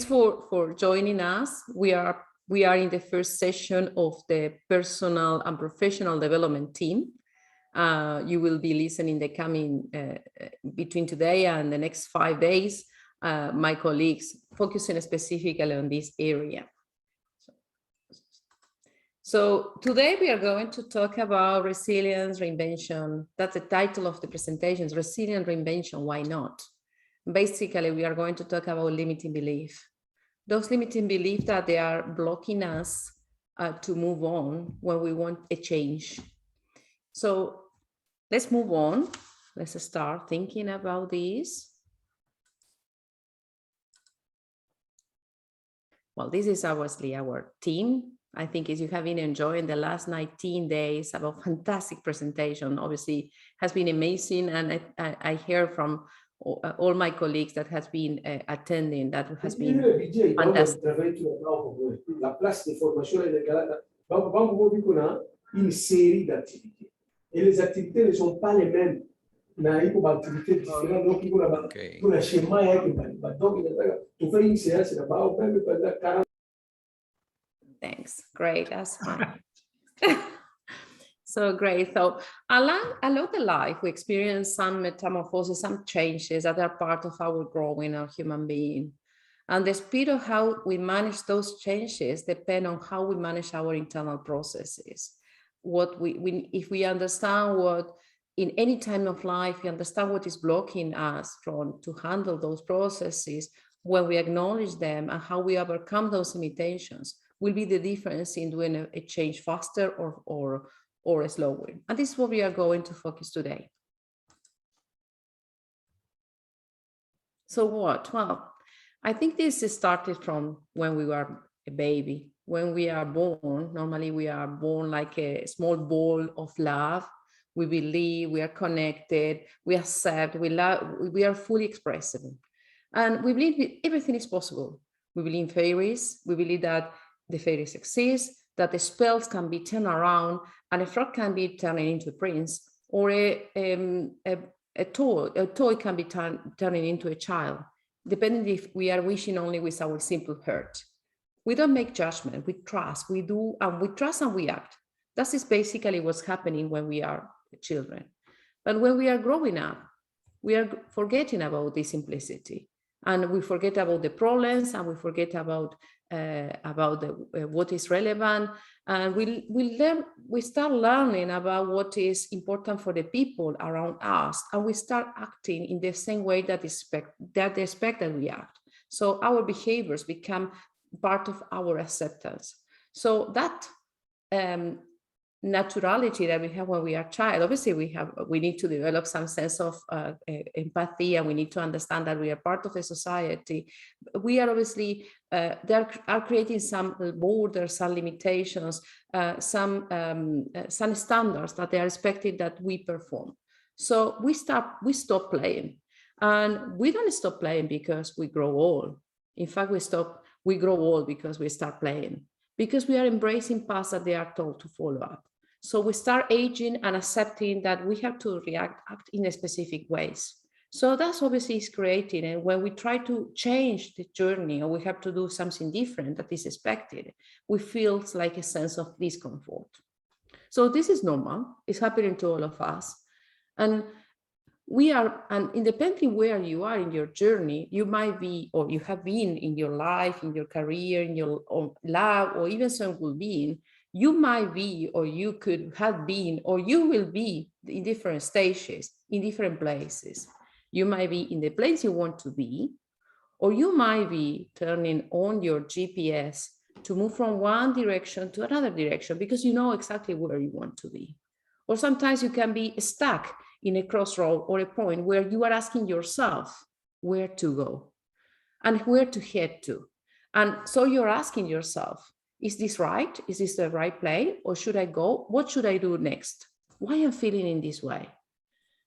for joining us. We are in the first session of the personal and professional development team. You will be listening the coming between today and the next 5 days, my colleagues focusing specifically on this area. So today we are going to talk about resilience, reinvention. That's the title of the presentations, resilient reinvention, why not? Basically, we are going to talk about limiting belief. Those limiting beliefs that they are blocking us to move on when we want a change. So let's move on. Let's start thinking about this. Well, this is obviously our team. I think as you have been enjoying the last 19 days about fantastic presentation, obviously has been amazing. And I hear from all my colleagues that has been attending, that has been fantastic. La place de formation est vamos une série d'activités. Et les activités ne sont pas les mêmes. Mais il y a des activités différentes. Donc, il y a un schéma donc tu fais une séance là-bas, on peut faire 40. Thanks. Great. That's fine. So great. So along the life, we experience some metamorphoses, some changes that are part of our growing as human being. And the speed of how we manage those changes depend on how we manage our internal processes. If we understand what, in any time of life, we understand what is blocking us to handle those processes, when we acknowledge them and how we overcome those limitations, will be the difference in doing a change faster or slower. And this is what we are going to focus today. So what? Well, I think this started from when we were a baby. When we are born, normally we are born like a small ball of love. We believe, we are connected, we accept, we love, we are fully expressive. And we believe everything is possible. We believe in fairies. We believe that the fairies exist, that the spells can be turned around, and a frog can be turned into a prince, or a toy can be turning into a child, depending if we are wishing only with our simple heart. We don't make judgment, we trust, we do, and we trust and we act. That is basically what's happening when we are children. But when we are growing up, we are forgetting about this simplicity. And we forget about the problems, and we forget about what is relevant, and we start learning about what is important for the people around us, and we start acting in the same way that they expect that we act. So our behaviors become part of our acceptance. So that naturality that we have when we are a child, obviously we need to develop some sense of empathy, and we need to understand that we are part of a society. We are obviously they are creating some borders, some limitations, some standards that they are expecting that we perform. So we stop playing, and we don't stop playing because we grow old. In fact, we grow old because we start playing, because we are embracing paths that they are told to follow up. So we start aging and accepting that we have to act in specific ways. So that's obviously is creating, and when we try to change the journey, or we have to do something different that is expected, we feel like a sense of discomfort. So this is normal, it's happening to all of us. And independently where you are in your journey, you might be, or you have been in your life, in your career, in your love, or even some well-being, you might be, or you could have been, or you will be in different stages, in different places. You might be in the place you want to be, or you might be turning on your GPS to move from one direction to another direction because you know exactly where you want to be. Or sometimes you can be stuck in a crossroad or a point where you are asking yourself where to go and where to head to. And so you're asking yourself, is this right? Is this the right place? Or should I go? What should I do next? Why am I feeling in this way?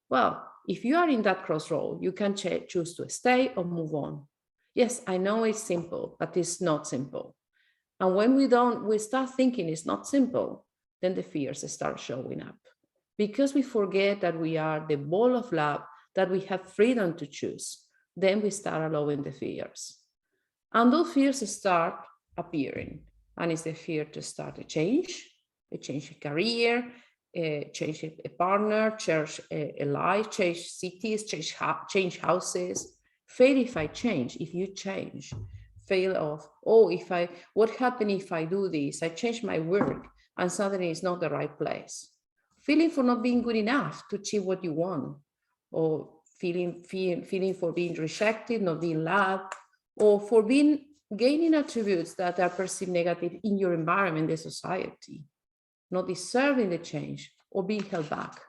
Well, if you are in that crossroad, you can choose to stay or move on. Yes, I know it's simple, but it's not simple. And when we start thinking it's not simple, then the fears start showing up. Because we forget that we are the ball of love, that we have freedom to choose, then we start allowing the fears. And those fears start appearing. And it's the fear to start a change in career, change a partner, change a life, change cities, change houses. Fail if I change, if you change. Fail of, oh, what happened if I do this? I change my work and suddenly it's not the right place. Feeling for not being good enough to achieve what you want, or feeling for being rejected, not being loved, or for gaining attributes that are perceived negative in your environment, the society, not deserving the change or being held back.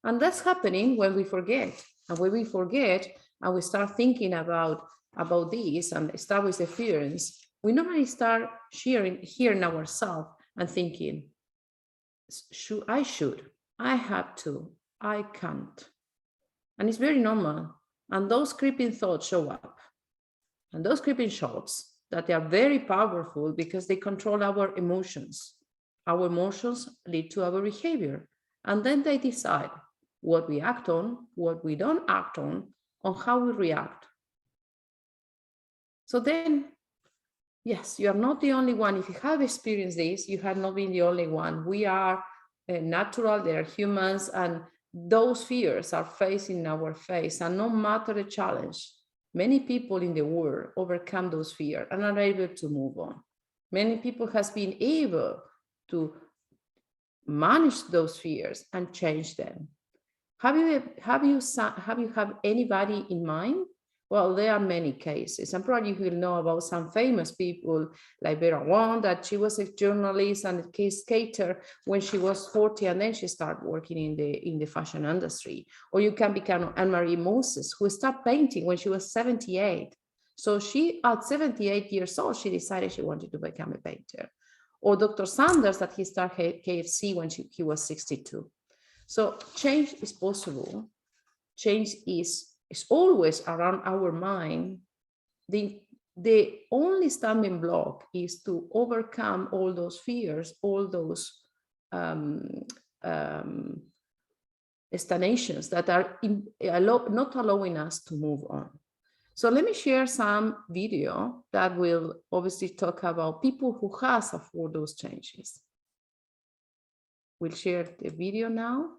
And that's happening when we forget. And when we forget and we start thinking about this and start with the fears, we normally start hearing ourselves and thinking, I have to, I can't. And it's very normal. And those creeping thoughts show up. And those creeping thoughts, that they are very powerful because they control our emotions. Our emotions lead to our behavior. And then they decide what we act on, what we don't act on how we react. So then, yes, you are not the only one. If you have experienced this, you have not been the only one. We are natural, they are humans, and those fears are facing our face. And no matter the challenge, many people in the world overcome those fears and are able to move on. Many people have been able to manage those fears and change them. Have you anybody in mind? Well, there are many cases, and probably you will know about some famous people like Vera Wang, that she was a journalist and a skater when she was 40, and then she started working in the fashion industry. Or you can become Anne-Marie Moses, who started painting when she was 78. So she, at 78 years old, she decided she wanted to become a painter. Or Dr. Sanders, that he started KFC when he was 62. So change is possible. Change is always around our mind. The only stumbling block is to overcome all those fears, all those stagnations that are not allowing us to move on. So let me share some video that will obviously talk about people who has afforded those changes. We'll share the video now.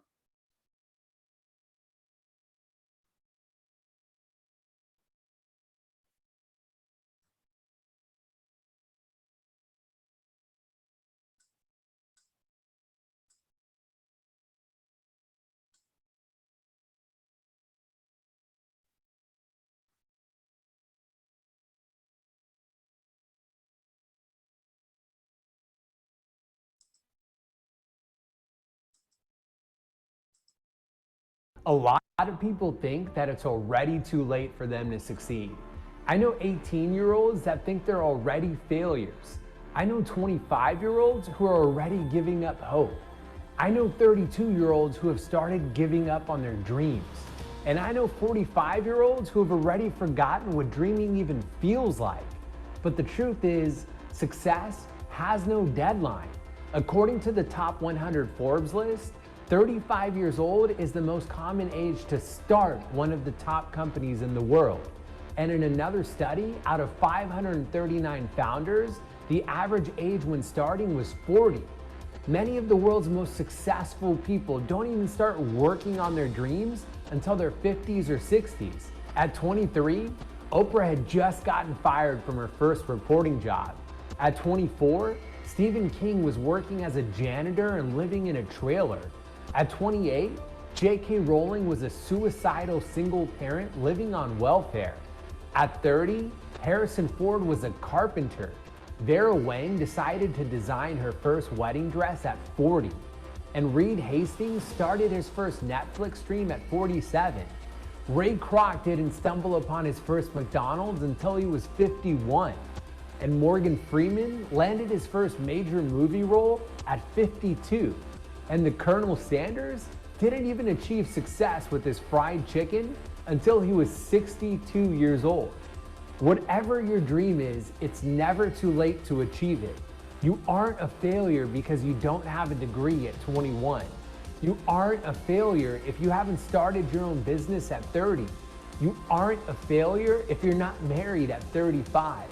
A lot of people think that it's already too late for them to succeed. I know 18-year-olds that think they're already failures. I know 25-year-olds who are already giving up hope. I know 32-year-olds who have started giving up on their dreams. And I know 45-year-olds who have already forgotten what dreaming even feels like. But the truth is, success has no deadline. According to the top 100 Forbes list, 35 years old is the most common age to start one of the top companies in the world. And in another study, out of 539 founders, the average age when starting was 40. Many of the world's most successful people don't even start working on their dreams until their 50s or 60s. At 23, Oprah had just gotten fired from her first reporting job. At 24, Stephen King was working as a janitor and living in a trailer. At 28, J.K. Rowling was a suicidal single parent living on welfare. At 30, Harrison Ford was a carpenter. Vera Wang decided to design her first wedding dress at 40. And Reed Hastings started his first Netflix stream at 47. Ray Kroc didn't stumble upon his first McDonald's until he was 51. And Morgan Freeman landed his first major movie role at 52. And the Colonel Sanders didn't even achieve success with his fried chicken until he was 62 years old. Whatever your dream is, it's never too late to achieve it. You aren't a failure because you don't have a degree at 21. You aren't a failure if you haven't started your own business at 30. You aren't a failure if you're not married at 35.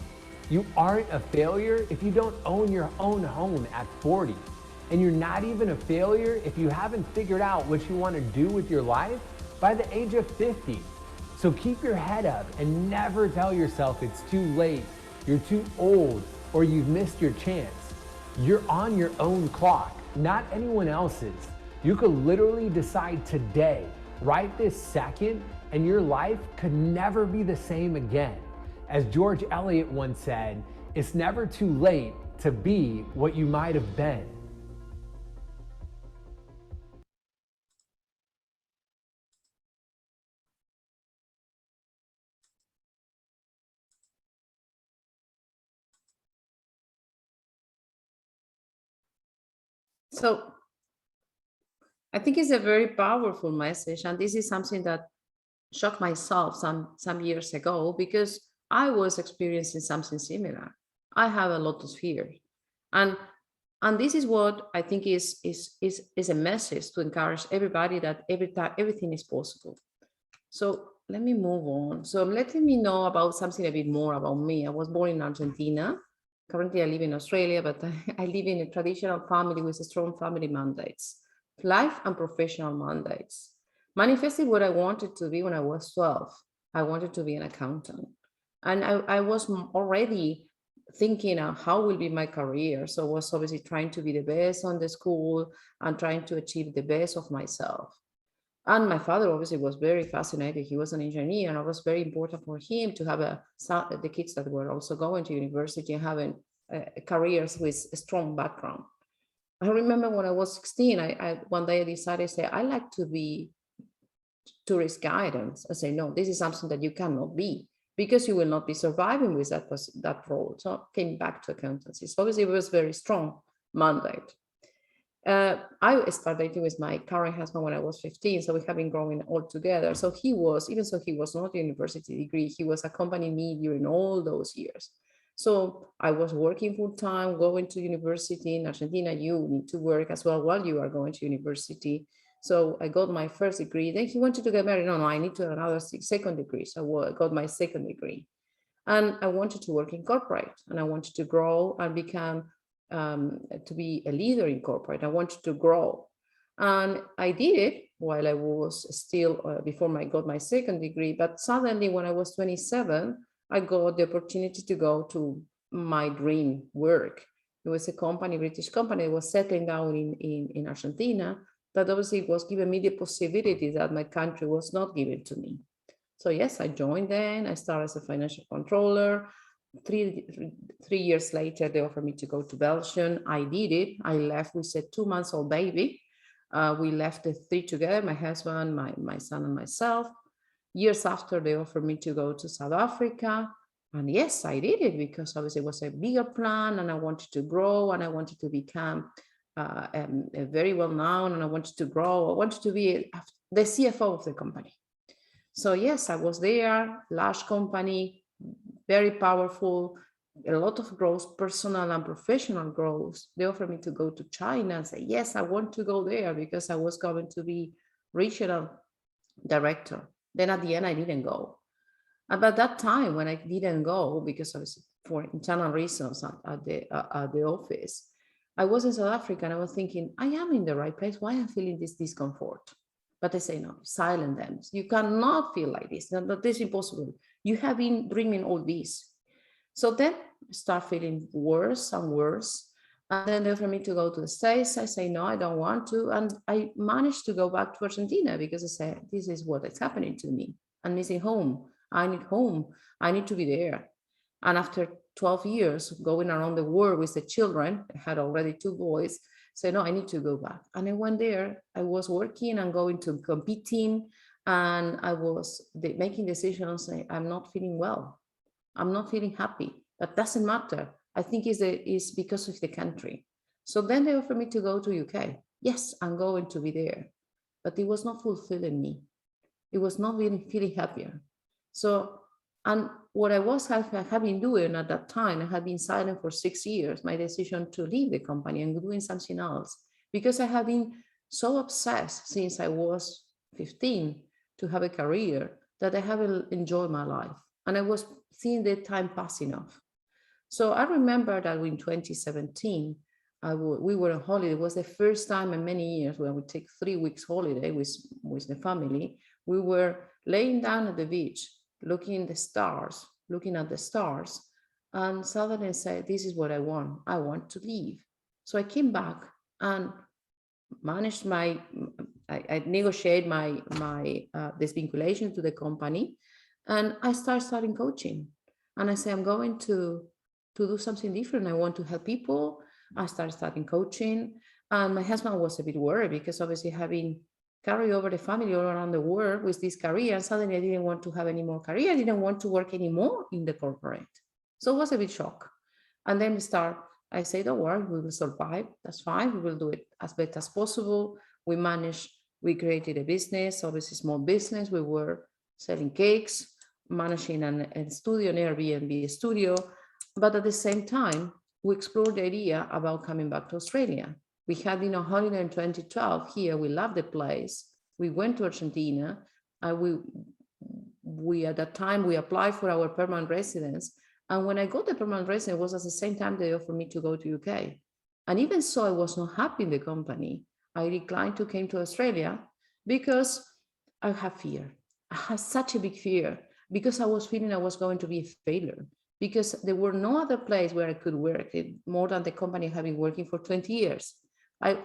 You aren't a failure if you don't own your own home at 40. And you're not even a failure if you haven't figured out what you want to do with your life by the age of 50. So keep your head up and never tell yourself it's too late, you're too old, or you've missed your chance. You're on your own clock, not anyone else's. You could literally decide today, right this second, and your life could never be the same again. As George Eliot once said, it's never too late to be what you might have been. So I think it's a very powerful message. And this is something that shocked myself some years ago, because I was experiencing something similar. I have a lot of fear. And this is what I think is a message to encourage everybody that everything is possible. So let me move on. So letting me know about something a bit more about me. I was born in Argentina. Currently, I live in Australia, but I live in a traditional family with strong family mandates, life and professional mandates. Manifested what I wanted to be when I was 12. I wanted to be an accountant. And I was already thinking of how will be my career. So I was obviously trying to be the best on the school and trying to achieve the best of myself. And my father obviously was very fascinated. He was an engineer, and it was very important for him to have the kids that were also going to university and having careers with a strong background. I remember when I was 16, one day I decided to say, I like to be tourist guidance. I say, no, this is something that you cannot be, because you will not be surviving with that role. So I came back to accountancy. So obviously it was very strong mandate. I started dating with my current husband when I was 15, so we have been growing all together. So he was not a university degree, he was accompanying me during all those years. So I was working full time, going to university. In Argentina, you need to work as well while you are going to university. So I got my first degree. Then he wanted to get married. No, I need to have another second degree. So I got my second degree. And I wanted to work in corporate, and I wanted to grow and become to be a leader in corporate. I wanted to grow. And I did it while I was still, before I got my second degree. But suddenly when I was 27, I got the opportunity to go to my dream work. It was a company, British company, that was settling down in Argentina, that obviously was giving me the possibility that my country was not given to me. So yes, I joined then. I started as a financial controller. Three years later, they offered me to go to Belgium. I did it. I left with a 2-month-old baby. We left the three together, my husband, my son, and myself. Years after, they offered me to go to South Africa. And yes, I did it, because obviously it was a bigger plan, and I wanted to grow, and I wanted to become very well known, and I wanted to grow. I wanted to be the CFO of the company. So yes, I was there, large company, very powerful, a lot of growth, personal and professional growth. They offered me to go to China and say, yes, I want to go there, because I was going to be regional director. Then at the end, I didn't go. About that time when I didn't go, because I was for internal reasons at the office, I was in South Africa, and I was thinking, I am in the right place. Why am I feeling this discomfort? But they say, no, silence them. You cannot feel like this. That is impossible. You have been dreaming all this. So then I start feeling worse and worse. And then they offer me to go to the States. I say, no, I don't want to. And I managed to go back to Argentina, because I said, this is what is happening to me. I'm missing home. I need home. I need to be there. And after 12 years going around the world with the children, I had already 2 boys, say, no, I need to go back. And I went there. I was working and going to competing, and I was making decisions saying, I'm not feeling well. I'm not feeling happy. That doesn't matter. I think it's because of the country. So then they offered me to go to UK. Yes, I'm going to be there. But it was not fulfilling me. It was not really feeling happier. So, and what I have been doing at that time, I had been silent for 6 years, my decision to leave the company and doing something else, because I have been so obsessed since I was 15 to have a career, that I haven't enjoyed my life. And I was seeing the time passing off. So I remember that in 2017, we were on holiday. It was the first time in many years when we take 3 weeks holiday with the family. We were laying down at the beach, looking at the stars, and suddenly said, this is what I want. I want to leave. So I came back and managed I negotiated my desvinculation to the company, and I started coaching. And I say, I'm going to do something different. I want to help people. I started coaching, and my husband was a bit worried because obviously having carried over the family all around the world with this career, and suddenly I didn't want to have any more career. I didn't want to work anymore in the corporate. So it was a bit shock. And then I say, don't worry, we will survive. That's fine. We will do it as best as possible. We created a business, obviously small business. We were selling cakes, managing a studio, an Airbnb studio. But at the same time, we explored the idea about coming back to Australia. We had a holiday in 2012 here. We loved the place. We went to Argentina. We at that time, we applied for our permanent residence. And when I got the permanent residence, it was at the same time they offered me to go to UK. And even so, I was not happy in the company. I declined to come to Australia because I have fear. I had such a big fear because I was feeling I was going to be a failure, because there were no other place where I could work more than the company I have been working for 20 years. I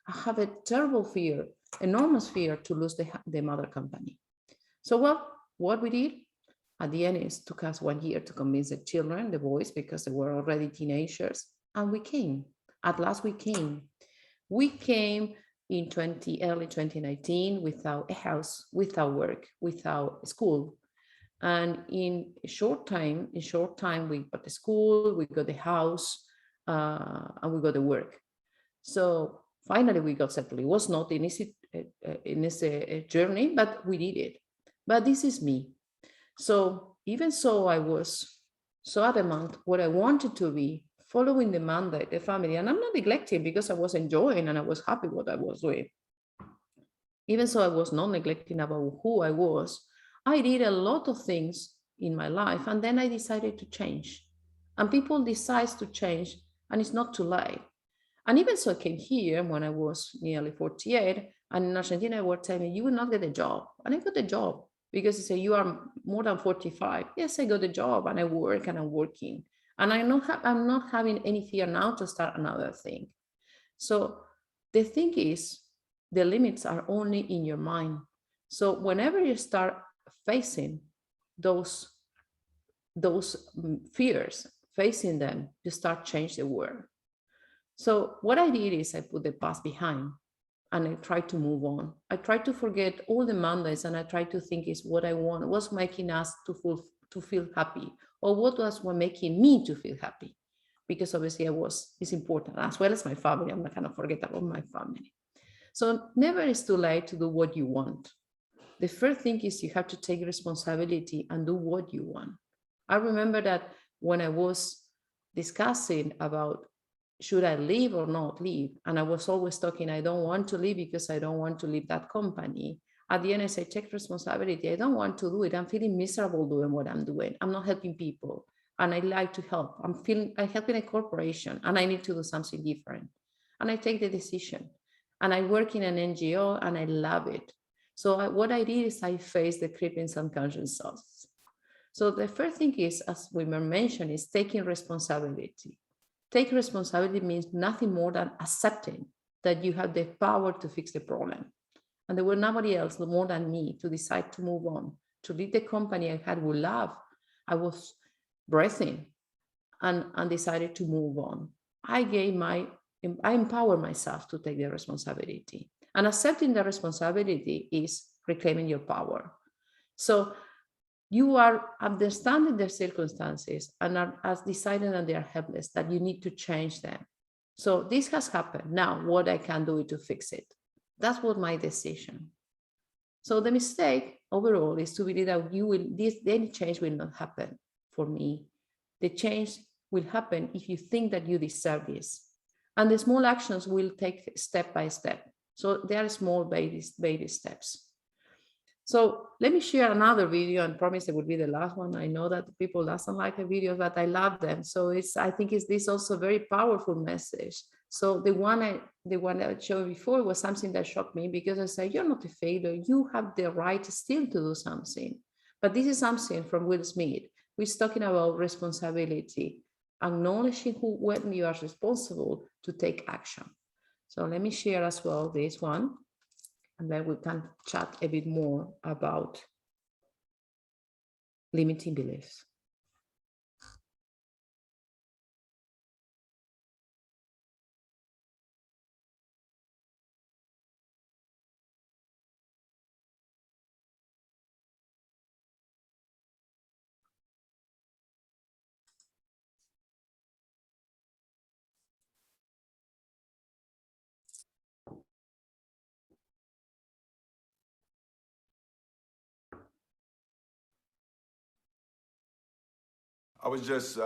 have a terrible fear, enormous fear to lose the mother company. So what we did at the end, it took us 1 year to convince the children, the boys, because they were already teenagers, and we came. At last we came. We came in early 2019 without a house, without work, without school. And in a short time, we got the school, we got the house, and we got the work. So finally we got settled. It was not an easy journey, but we did it. But this is me. So even so, I was so adamant what I wanted to be, following the mandate, the family, and I'm not neglecting because I was enjoying and I was happy what I was doing. Even so, I was not neglecting about who I was. I did a lot of things in my life, and then I decided to change. And people decide to change, and it's not too late. And even so, I came here when I was nearly 48, and in Argentina, they were telling me, you will not get a job. And I got a job because they say, you are more than 45. Yes, I got a job and I work and I'm working. And I'm not having any fear now to start another thing. So the thing is, the limits are only in your mind. So whenever you start facing those fears, facing them, you start change the world. So what I did is I put the past behind and I tried to move on. I tried to forget all the mandates and I tried to think is what I want, what's making us to feel happy, or what was making me to feel happy. Because obviously it's important, as well as my family. I'm not going to forget about my family. So never is too late to do what you want. The first thing is you have to take responsibility and do what you want. I remember that when I was discussing about should I leave or not leave, and I was always talking, I don't want to leave because I don't want to leave that company. At the end, I say, take responsibility. I don't want to do it. I'm feeling miserable doing what I'm doing. I'm not helping people. And I like to help. I'm helping a corporation and I need to do something different. And I take the decision. And I work in an NGO and I love it. So what I did is I faced the creeping subconscious thoughts. So the first thing is, as we mentioned, is taking responsibility. Take responsibility means nothing more than accepting that you have the power to fix the problem. And there was nobody else more than me to decide to move on, to leave the company I had with love. I was breathing and decided to move on. I empowered myself to take the responsibility. And accepting the responsibility is reclaiming your power. So you are understanding their circumstances and are deciding that they are helpless, that you need to change them. So this has happened. Now, what I can do to fix it? That was my decision. So the mistake overall is to believe that any change will not happen for me. The change will happen if you think that you deserve this. And the small actions will take step by step. So there are small baby steps. So let me share another video, and promise it will be the last one. I know that people doesn't like the videos, but I love them. So I think it's this also very powerful message. So the one I showed before was something that shocked me, because I said, you're not a failure. You have the right still to do something. But this is something from Will Smith, who is talking about responsibility, acknowledging when you are responsible to take action. So let me share as well this one, and then we can chat a bit more about limiting beliefs. I was just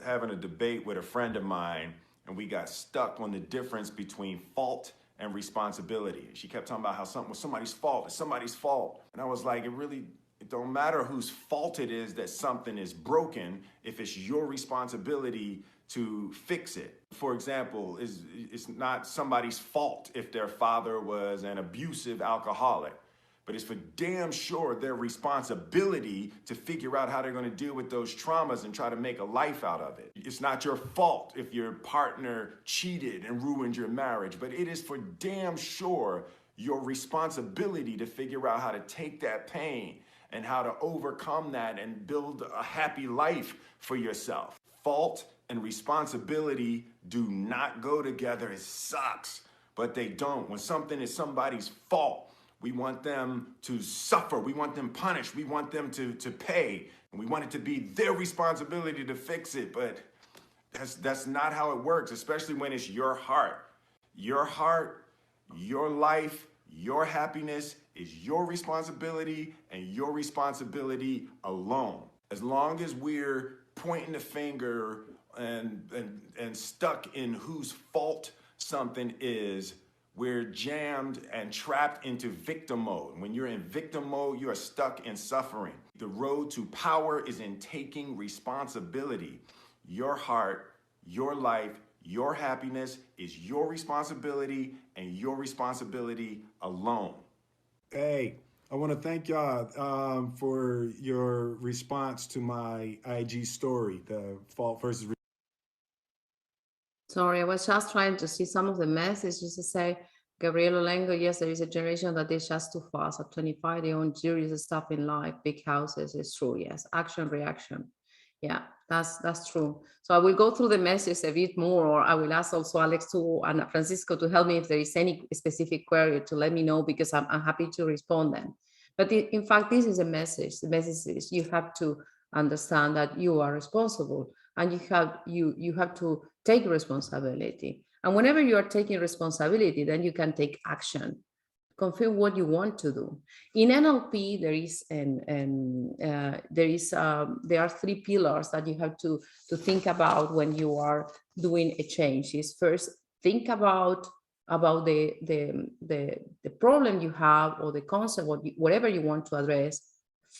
having a debate with a friend of mine, and we got stuck on the difference between fault and responsibility. She kept talking about how something was somebody's fault, it's somebody's fault. And I was like, it don't matter whose fault it is that something is broken if it's your responsibility to fix it. For example, it's not somebody's fault if their father was an abusive alcoholic, but it's for damn sure their responsibility to figure out how they're going to deal with those traumas and try to make a life out of it. It's not your fault if your partner cheated and ruined your marriage, but it is for damn sure your responsibility to figure out how to take that pain and how to overcome that and build a happy life for yourself. Fault and responsibility do not go together. It sucks, but they don't. When something is somebody's fault, we want them to suffer. We want them punished. We want them to pay. And we want it to be their responsibility to fix it. But that's not how it works, especially when it's your heart. Your heart, your life, your happiness is your responsibility and your responsibility alone. As long as we're pointing the finger and stuck in whose fault something is, we're jammed and trapped into victim mode. When you're in victim mode, you are stuck in suffering. The road to power is in taking responsibility. Your heart, your life, your happiness is your responsibility and your responsibility alone. Hey, I want to thank y'all for your response to my IG story, the fault versus. Sorry, I was just trying to see some of the messages to say, Gabriela Lengo, yes, there is a generation that is just too fast. At 25, they own serious stuff in life, big houses. It's true, yes. Action, reaction. Yeah, that's true. So I will go through the message a bit more, or I will ask also Alex and Francisco to help me if there is any specific query, to let me know, because I'm happy to respond then. But in fact, this is a message. The message is you have to understand that you are responsible, and you have to take responsibility. And whenever you are taking responsibility, then you can take action, confirm what you want to do. In NLP, there are three pillars that you have to think about when you are doing a change. Is first, think about the problem you have, or the concept, whatever you want to address.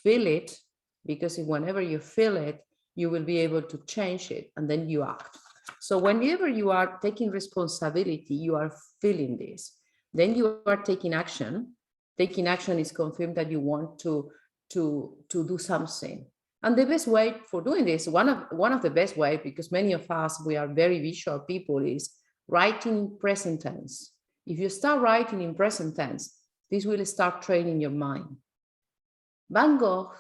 Feel it, because whenever you feel it, you will be able to change it, and then you act. So whenever you are taking responsibility, you are feeling this. Then you are taking action. Taking action is confirmed that you want to do something. And the best way for doing this, one of the best way, because many of us, we are very visual people, is writing in present tense. If you start writing in present tense, this will start training your mind. Van Gogh,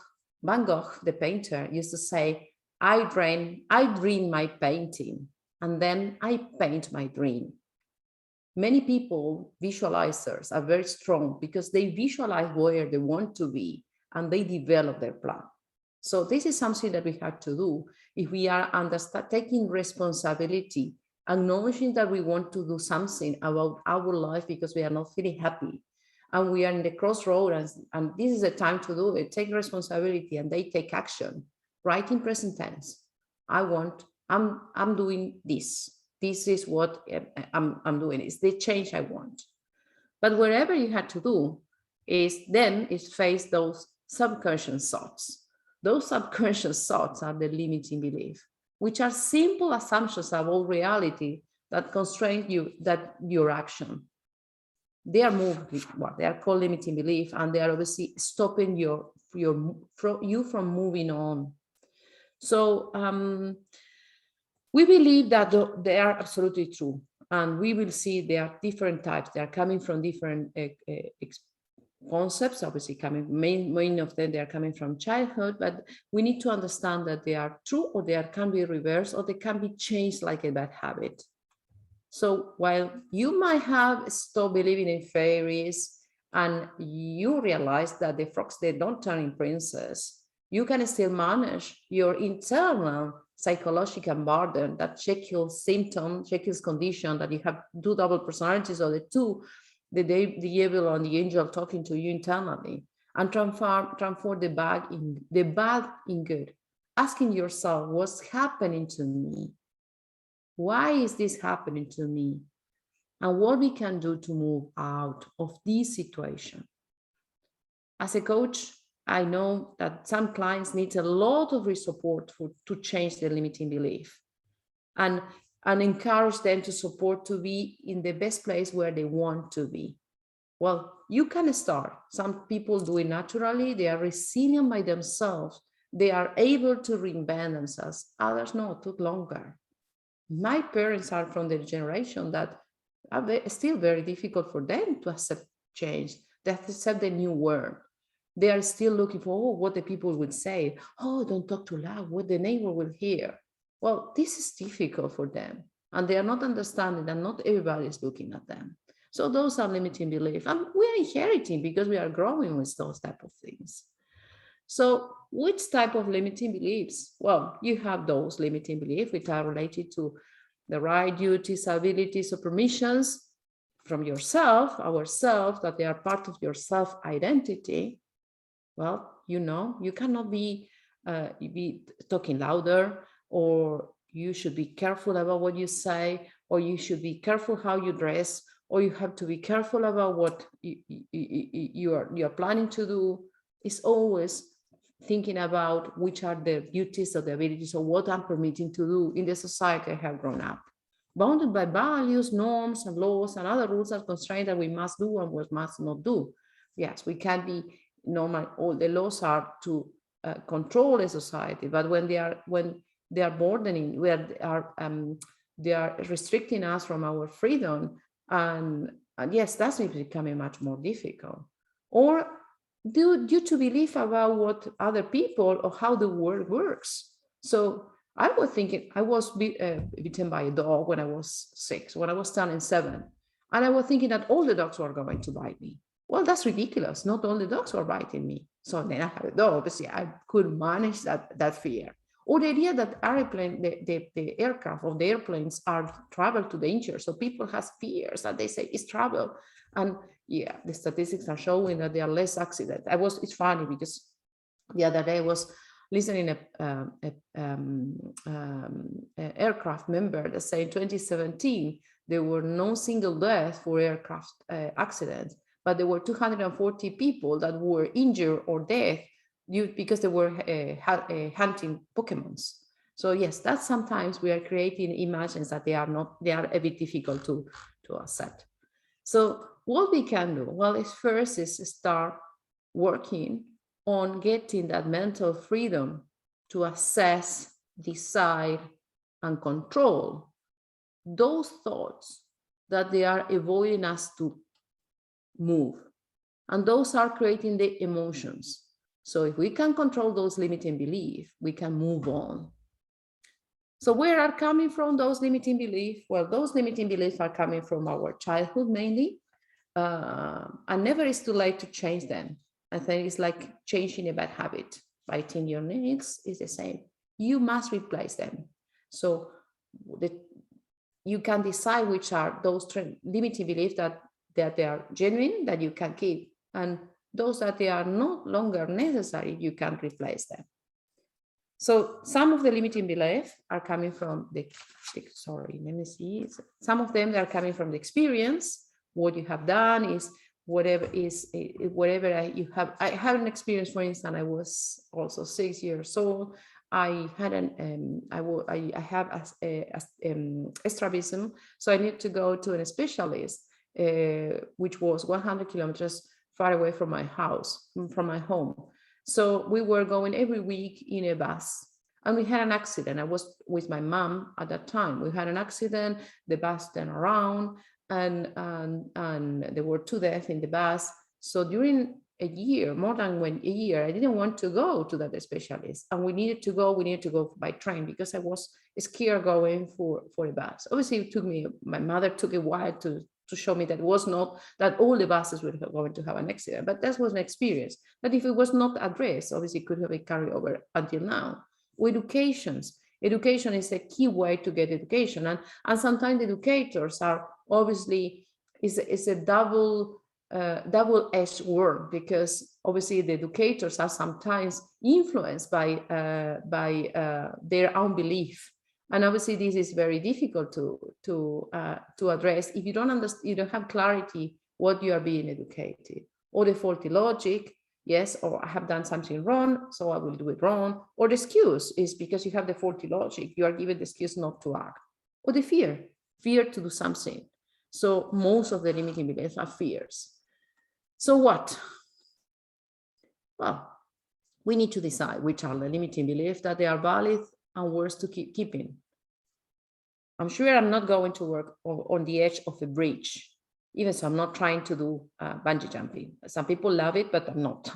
the painter, used to say, I dream my painting, and then I paint my dream. Many people, visualizers, are very strong because they visualize where they want to be and they develop their plan. So this is something that we have to do if we are taking responsibility, acknowledging that we want to do something about our life because we are not feeling happy. And we are in the crossroads, and this is the time to do it. Take responsibility, and they take action. Write in present tense. I'm doing this. This is what I'm doing. It's the change I want. But wherever you had to do, is face those subconscious thoughts. Those subconscious thoughts are the limiting belief, which are simple assumptions about reality that constrain your action. They are what they are called limiting belief, and they are obviously stopping you from moving on. So we believe that they are absolutely true, and we will see there are different types. They are coming from different concepts, obviously many of them, they are coming from childhood, but we need to understand that they are true, or they can be reversed, or they can be changed like a bad habit. So while you might have stopped believing in fairies and you realize that the frogs, they don't turn in princess, you can still manage your internal psychological burden, that Jekyll symptom, Jekyll's condition, that you have two double personalities, or the devil and the angel talking to you internally, and transform the bad in good. Asking yourself, what's happening to me? Why is this happening to me? And what we can do to move out of this situation. As a coach, I know that some clients need a lot of support to change their limiting belief, and encourage them to support to be in the best place where they want to be. Well, you can start. Some people do it naturally. They are resilient by themselves. They are able to reinvent themselves. Others no, it took longer. My parents are from the generation that are still very difficult for them to accept change, to accept the new world. They are still looking for what the people would say. Oh, don't talk too loud, what the neighbor will hear. Well, this is difficult for them, and they are not understanding that not everybody is looking at them. So those are limiting beliefs, and we are inheriting because we are growing with those type of things. So which type of limiting beliefs? Well, you have those limiting beliefs which are related to the right, duties, abilities, or permissions from yourself, ourselves, that they are part of your self-identity. Well, you cannot be talking louder, or you should be careful about what you say, or you should be careful how you dress, or you have to be careful about what you are planning to do. It's always thinking about which are the duties or the abilities, or what I'm permitting to do in the society I have grown up, bounded by values, norms, and laws, and other rules and constraints that we must do and what must not do. Yes, we can be normal. All the laws are to control a society, but when they are burdening, they are restricting us from our freedom, and yes, that's becoming much more difficult. Or due to belief about what other people or how the world works. So I was thinking, I was bitten by a dog when I was 6, when I was turning 7, and I was thinking that all the dogs were going to bite me. Well, that's ridiculous. Not all the dogs were biting me. So then I had a dog. Obviously, I could manage that fear. Or the idea that the aircraft or the airplanes are travel to danger. So people have fears that they say it's travel. And yeah, the statistics are showing that there are less accidents. It's funny because the other day I was listening an aircraft member that said in 2017, there were no single deaths for aircraft accidents, but there were 240 people that were injured or dead because they were hunting Pokemons. So yes, that sometimes we are creating images that they are a bit difficult to accept. So what we can do? Well, first is start working on getting that mental freedom to assess, decide, and control those thoughts that they are avoiding us to move. And those are creating the emotions. So if we can control those limiting beliefs, we can move on. So where are coming from those limiting beliefs? Well, those limiting beliefs are coming from our childhood mainly. And never is too late to change them. I think it's like changing a bad habit. Biting your nails is the same. You must replace them. So you can decide which are those limiting beliefs that they are genuine, that you can keep, and those that they are no longer necessary, you can replace them. So some of the limiting beliefs are coming from some of them are coming from the experience. What you have done is whatever is, whatever you have. I have an experience, for instance, I was also 6 years old. I had I have strabism, so I need to go to a specialist, which was 100 kilometers far away from my house, from my home. So we were going every week in a bus, and we had an accident. I was with my mom at that time. We had an accident, the bus turned around, and there were 2 deaths in the bus. So during a year, more than a year, I didn't want to go to that specialist, and we needed to go by train because I was scared going for a bus. Obviously, it took me, my mother took a while to show me that it was not that all the buses were going to have an accident, but that was an experience. But if it was not addressed, obviously it could have been carried over until now. Education is a key way to get education, and sometimes educators are obviously is a double-edged word, because obviously the educators are sometimes influenced by their own belief, and obviously this is very difficult to address if you don't understand, you don't have clarity what you are being educated, or the faulty logic. Yes, or I have done something wrong, so I will do it wrong. Or the excuse is because you have the faulty logic, you are given the excuse not to act. Or the fear to do something. So most of the limiting beliefs are fears. So what? Well, we need to decide which are the limiting beliefs that they are valid and worth to keep keeping. I'm sure I'm not going to work on the edge of a bridge. Even so, I'm not trying to do bungee jumping. Some people love it, but I'm not.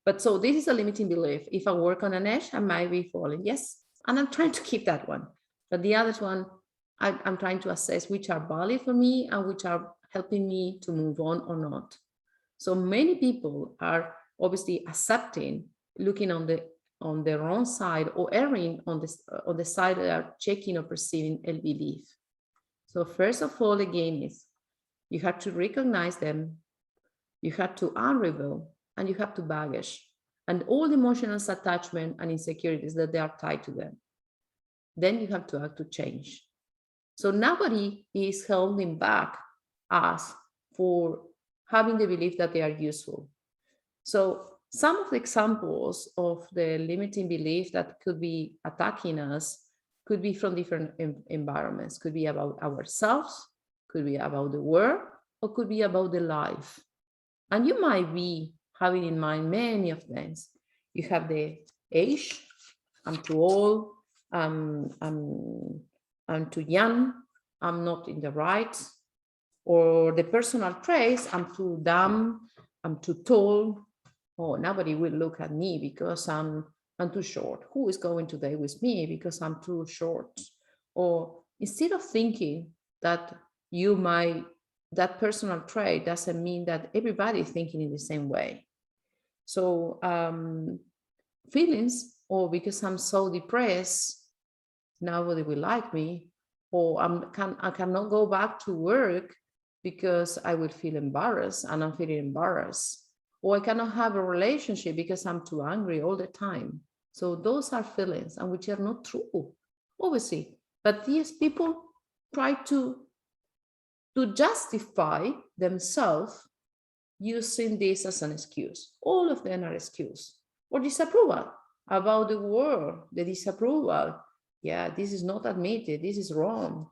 But so this is a limiting belief. If I work on an edge, I might be falling. Yes, and I'm trying to keep that one. But the other one, I'm trying to assess which are valid for me and which are helping me to move on or not. So many people are obviously accepting, looking on the wrong side, or erring on the side that are checking or perceiving a belief. So first of all, again, is you have to recognize them, you have to unravel, and you have to baggage, and all the emotional attachment and insecurities that they are tied to them. Then you have to act to change. So nobody is holding back us for having the belief that they are useful. So some of the examples of the limiting belief that could be attacking us could be from different environments, could be about ourselves, could be about the world, or could be about the life. And you might be having in mind many of them. You have the age, I'm too old, I'm too young, I'm not in the right, or the personal traits, I'm too dumb, I'm too tall, or nobody will look at me because I'm too short. Who is going today with me because I'm too short? Or instead of thinking that that personal trait doesn't mean that everybody is thinking in the same way. So feelings, or because I'm so depressed, nobody will like me, or I cannot go back to work because I will feel embarrassed, and I'm feeling embarrassed, or I cannot have a relationship because I'm too angry all the time. So those are feelings, and which are not true, obviously. But these people try to justify themselves using this as an excuse. All of them are excuses. Or disapproval about the world, the disapproval. Yeah, this is not admitted, this is wrong.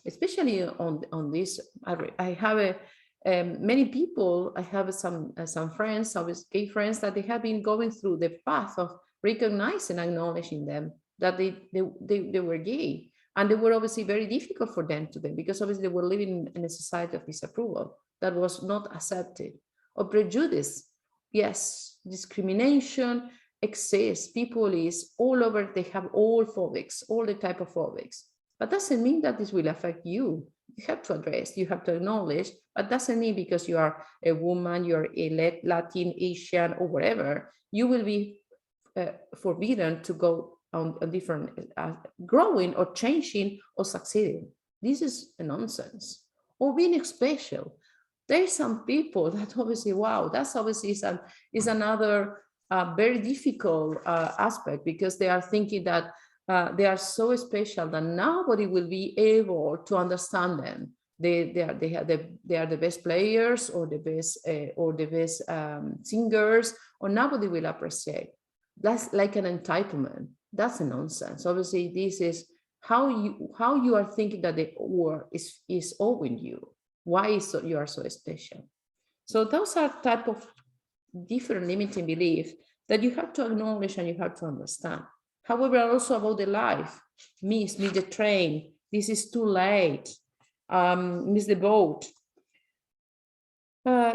Especially on this, I have many people, I have some friends, gay friends, that they have been going through the path of recognizing, acknowledging them, that they were gay. And they were obviously very difficult for them today, because obviously they were living in a society of disapproval that was not accepted. Or prejudice. Yes, discrimination exists. People is all over, they have all phobics, all the type of phobics. But doesn't mean that this will affect you. You have to address, you have to acknowledge, but doesn't mean because you are a woman, you're a Latin, Asian, or whatever, you will be forbidden to go on a different growing or changing or succeeding. This is a nonsense. Or being special. There's some people that obviously, wow, that's obviously is another very difficult aspect, because they are thinking that they are so special that nobody will be able to understand them. They are the best players or the best singers, or nobody will appreciate. That's like an entitlement. That's a nonsense. Obviously, this is how you are thinking that the world is owing you. Why you are so special? So those are type of different limiting beliefs that you have to acknowledge and you have to understand. However, also about the life, miss the train, this is too late, miss the boat.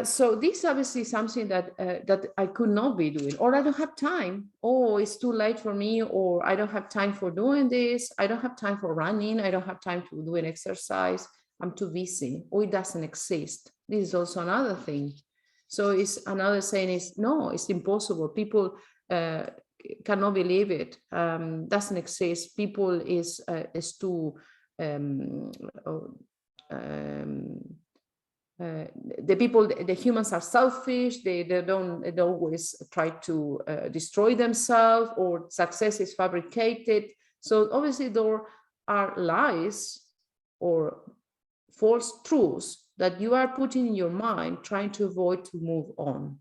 So this obviously is something that that I could not be doing, or I don't have time. Oh, it's too late for me, or I don't have time for doing this. I don't have time for running. I don't have time to do an exercise. I'm too busy, or it doesn't exist. This is also another thing. So it's another saying is, no, it's impossible. People cannot believe it. Doesn't exist. People is too the humans are selfish. They always try to destroy themselves, or success is fabricated. So obviously there are lies or false truths that you are putting in your mind, trying to avoid to move on.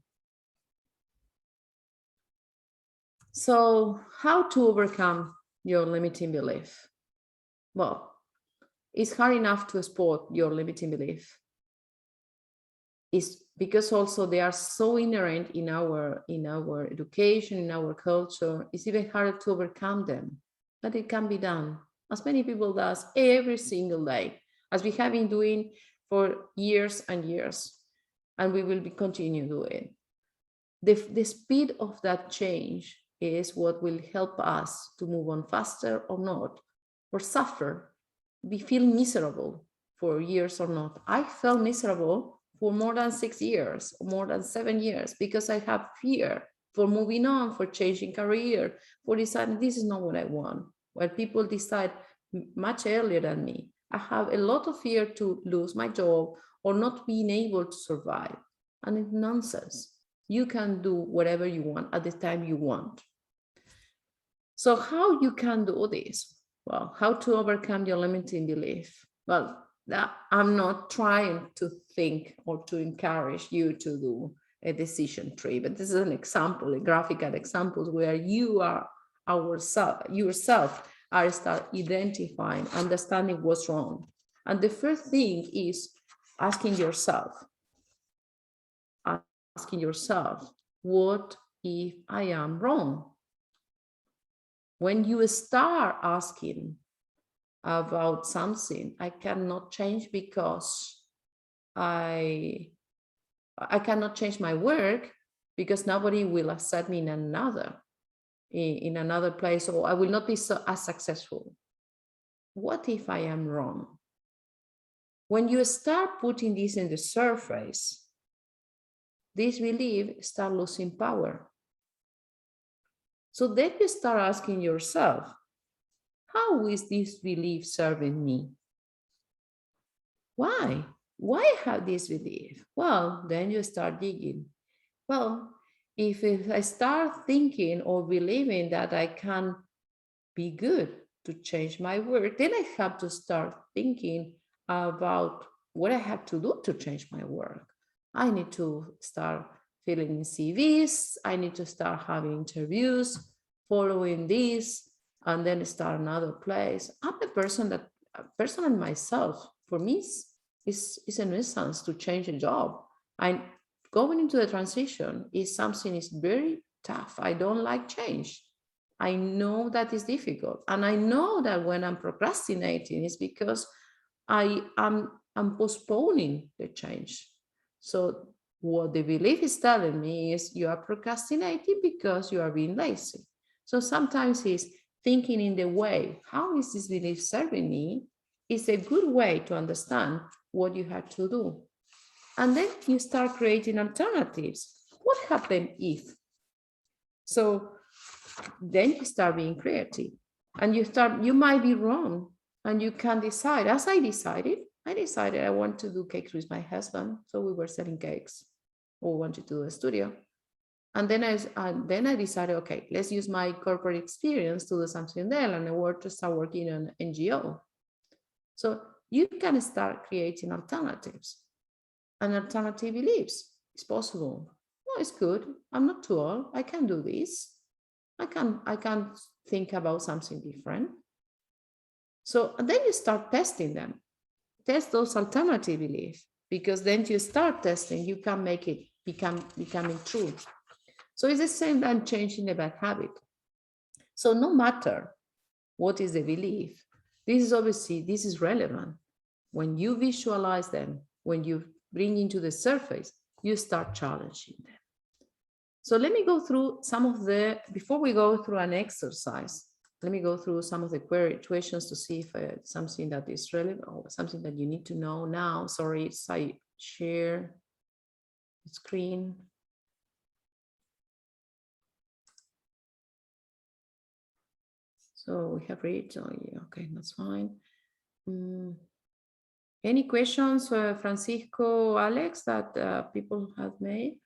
So how to overcome your limiting belief? Well, it's hard enough to spot your limiting belief. Is because also they are so inherent in our education, in our culture. It's even harder to overcome them, but it can be done, as many people does every single day, as we have been doing for years and years, and we will be continue doing. The speed of that change is what will help us to move on faster or not, or suffer, we feel miserable for years or not. I felt miserable for more than 6 years, more than 7 years, because I have fear for moving on, for changing career, for deciding this is not what I want. Where people decide much earlier than me, I have a lot of fear to lose my job or not being able to survive. And it's nonsense. You can do whatever you want at the time you want. So how you can do this? Well, how to overcome your limiting belief? Well, I'm not trying to think or to encourage you to do a decision tree, but this is an example, a graphical example where you are yourself are start identifying, understanding what's wrong. And the first thing is asking yourself, what if I am wrong? When you start asking about something, I cannot change because I cannot change my work because nobody will accept me in another place, or I will not be as successful. What if I am wrong? When you start putting this in the surface, this belief start losing power. So then you start asking yourself, how is this belief serving me? Why? Why have this belief? Well, then you start digging. Well, if I start thinking or believing that I can be good to change my work, then I have to start thinking about what I have to do to change my work. I need to start filling in CVs. I need to start having interviews, following this, and then start another place. I'm a person in myself, for me, is a nuisance to change a job. And going into the transition is something is very tough. I don't like change. I know that is difficult. And I know that when I'm procrastinating, it's because I'm postponing the change. So what the belief is telling me is you are procrastinating because you are being lazy. So sometimes it's thinking in the way, how is this belief serving me? It's a good way to understand what you have to do. And then you start creating alternatives. What happened if? So then you start being creative, and you might be wrong, and you can decide, as I decided I want to do cakes with my husband. So we were selling cakes, or wanted to do a studio. And then I decided, okay, let's use my corporate experience to do something there. And I start working on NGO. So you can start creating alternatives and alternative beliefs. It's possible. No, it's good. I'm not too old. I can do this. I can think about something different. So, and then you start testing them. Test those alternative beliefs, because then you start testing, you can make it becoming true. So it's the same than changing a bad habit. So no matter what is the belief, this is relevant. When you visualize them, when you bring into the surface, you start challenging them. So let me go through before we go through an exercise, let me go through some of the questions to see if something that is relevant or something that you need to know now. Sorry, I share the screen. So we have read, oh yeah, okay, that's fine. Any questions, Francisco, Alex, that people have made?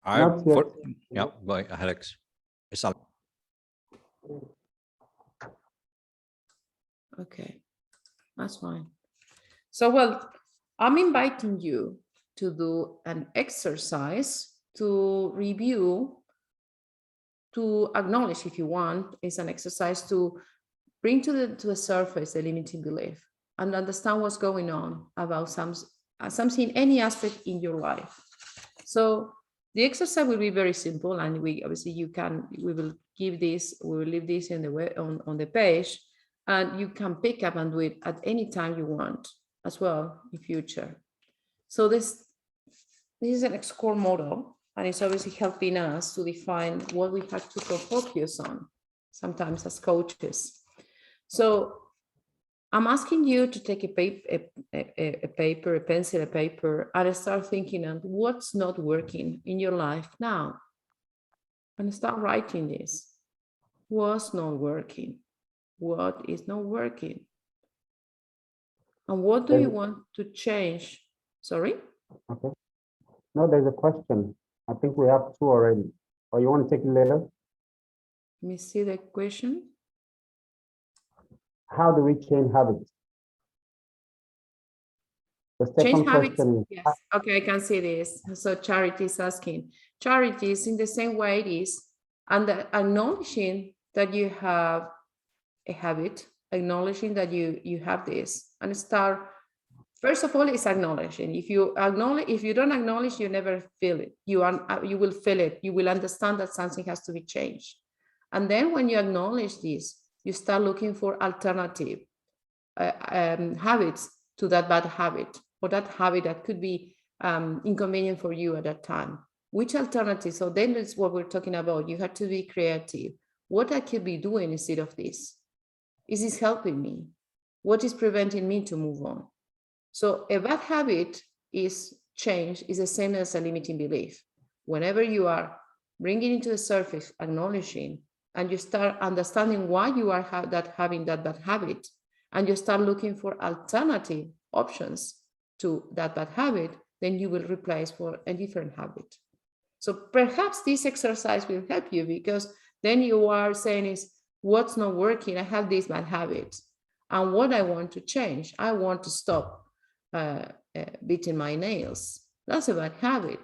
Yeah, go ahead, Alex. It's Alex. Okay, that's fine. So, well, I'm inviting you to do an exercise to review, to acknowledge, if you want. It's an exercise to bring to the surface the limiting belief and understand what's going on about something, any aspect in your life. So the exercise will be very simple, and we will leave this in on the page, and you can pick up and do it at any time you want as well in future. So this is an score model, and it's obviously helping us to define what we have to focus on sometimes as coaches. So I'm asking you to take a paper, a pencil, a paper, and start thinking on what's not working in your life now. And start writing this. What's not working? What is not working? And what do you want to change? Sorry? Okay. No, there's a question. I think we have two already. Or you want to take it later? Let me see the question. How do we change habits? The second Change habits. question is, Yes. Okay, I can see this. So Charity is asking. Charity is in the same way it is, and acknowledging that you have a habit, acknowledging that you have this, and start. First of all, it's acknowledging. If you don't acknowledge, you never feel it. You will feel it. You will understand that something has to be changed. And then when you acknowledge this, you start looking for alternative habits to that bad habit, or that habit that could be inconvenient for you at that time. Which alternative? So then that's what we're talking about. You have to be creative. What I could be doing instead of this? Is this helping me? What is preventing me to move on? So a bad habit is the same as a limiting belief. Whenever you are bringing it to the surface, acknowledging, and you start understanding why you are having that bad habit, and you start looking for alternative options to that bad habit, then you will replace for a different habit. So perhaps this exercise will help you, because then you are saying is, what's not working? I have this bad habit, and what I want to change, I want to stop beating my nails. That's a bad habit.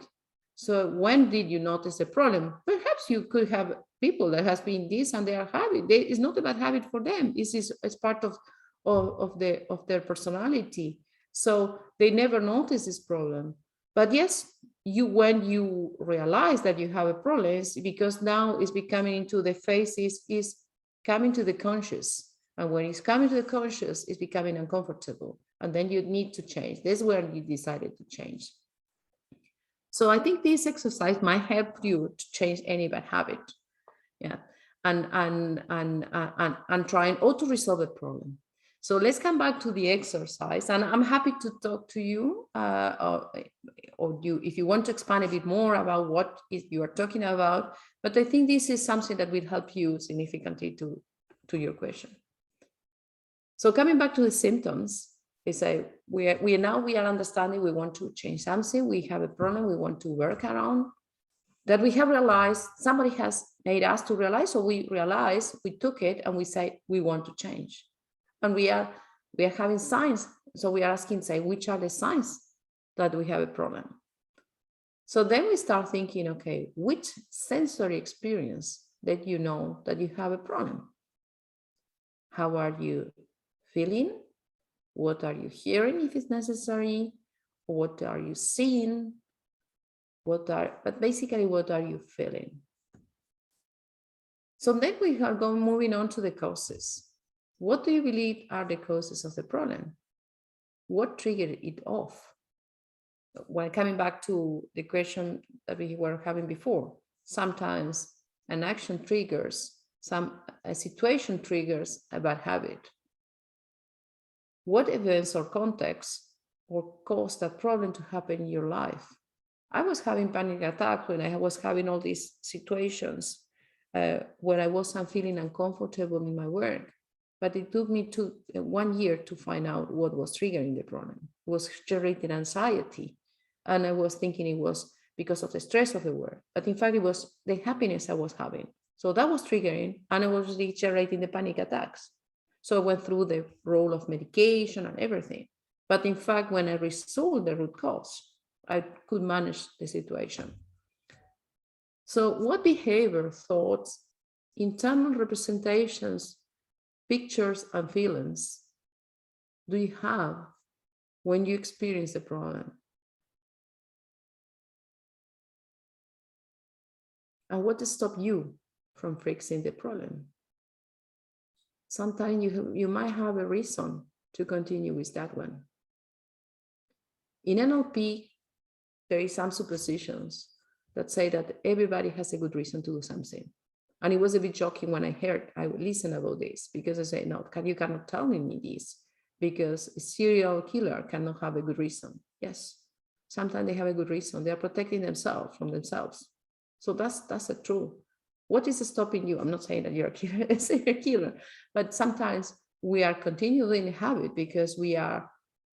So when did you notice the problem? Perhaps you could have people that has been this and their habit. It's not a bad habit for them. It's part of their personality. So they never notice this problem. But yes, when you realize that you have a problem, it's because now it's becoming into the faces, is coming to the conscious. And when it's coming to the conscious, it's becoming uncomfortable. And then you need to change. This is where you decided to change. So I think this exercise might help you to change any bad habit. Yeah. And trying to resolve the problem. So let's come back to the exercise, and I'm happy to talk to you, or you, if you want to expand a bit more about what you are talking about. But I think this is something that will help you significantly to your question. So coming back to the symptoms, is we are understanding we want to change something. We have a problem we want to work around. that we have realized, somebody has made us to realize, so we realize, we took it and we say, we want to change. And we are having signs. So we are asking, say, which are the signs that we have a problem? So then we start thinking, okay, which sensory experience that you know that you have a problem? How are you feeling? What are you hearing if it's necessary? What are you seeing? But basically, what are you feeling? So then we are moving on to the causes. What do you believe are the causes of the problem? What triggered it off? When coming back to the question that we were having before, sometimes an action triggers, a situation triggers a bad habit. What events or contexts or caused that problem to happen in your life? I was having panic attacks when I was having all these situations where I wasn't feeling uncomfortable in my work. But it took me 1 year to find out what was triggering the problem. It was generating anxiety. And I was thinking it was because of the stress of the work. But in fact, it was the happiness I was having. So that was triggering, and it was generating the panic attacks. So I went through the role of medication and everything. But in fact, when I resolved the root cause, I could manage the situation. So what behavior, thoughts, internal representations, pictures, and feelings do you have when you experience a problem? And what stops you from fixing the problem? Sometimes you might have a reason to continue with that one. In NLP, there is some suppositions that say that everybody has a good reason to do something. And it was a bit shocking when I listened about this, because I said, no, you cannot tell me this, because a serial killer cannot have a good reason. Yes, sometimes they have a good reason. They are protecting themselves from themselves. So that's the truth. What is stopping you? I'm not saying that you're a serial killer, but sometimes we are continuing a habit because we are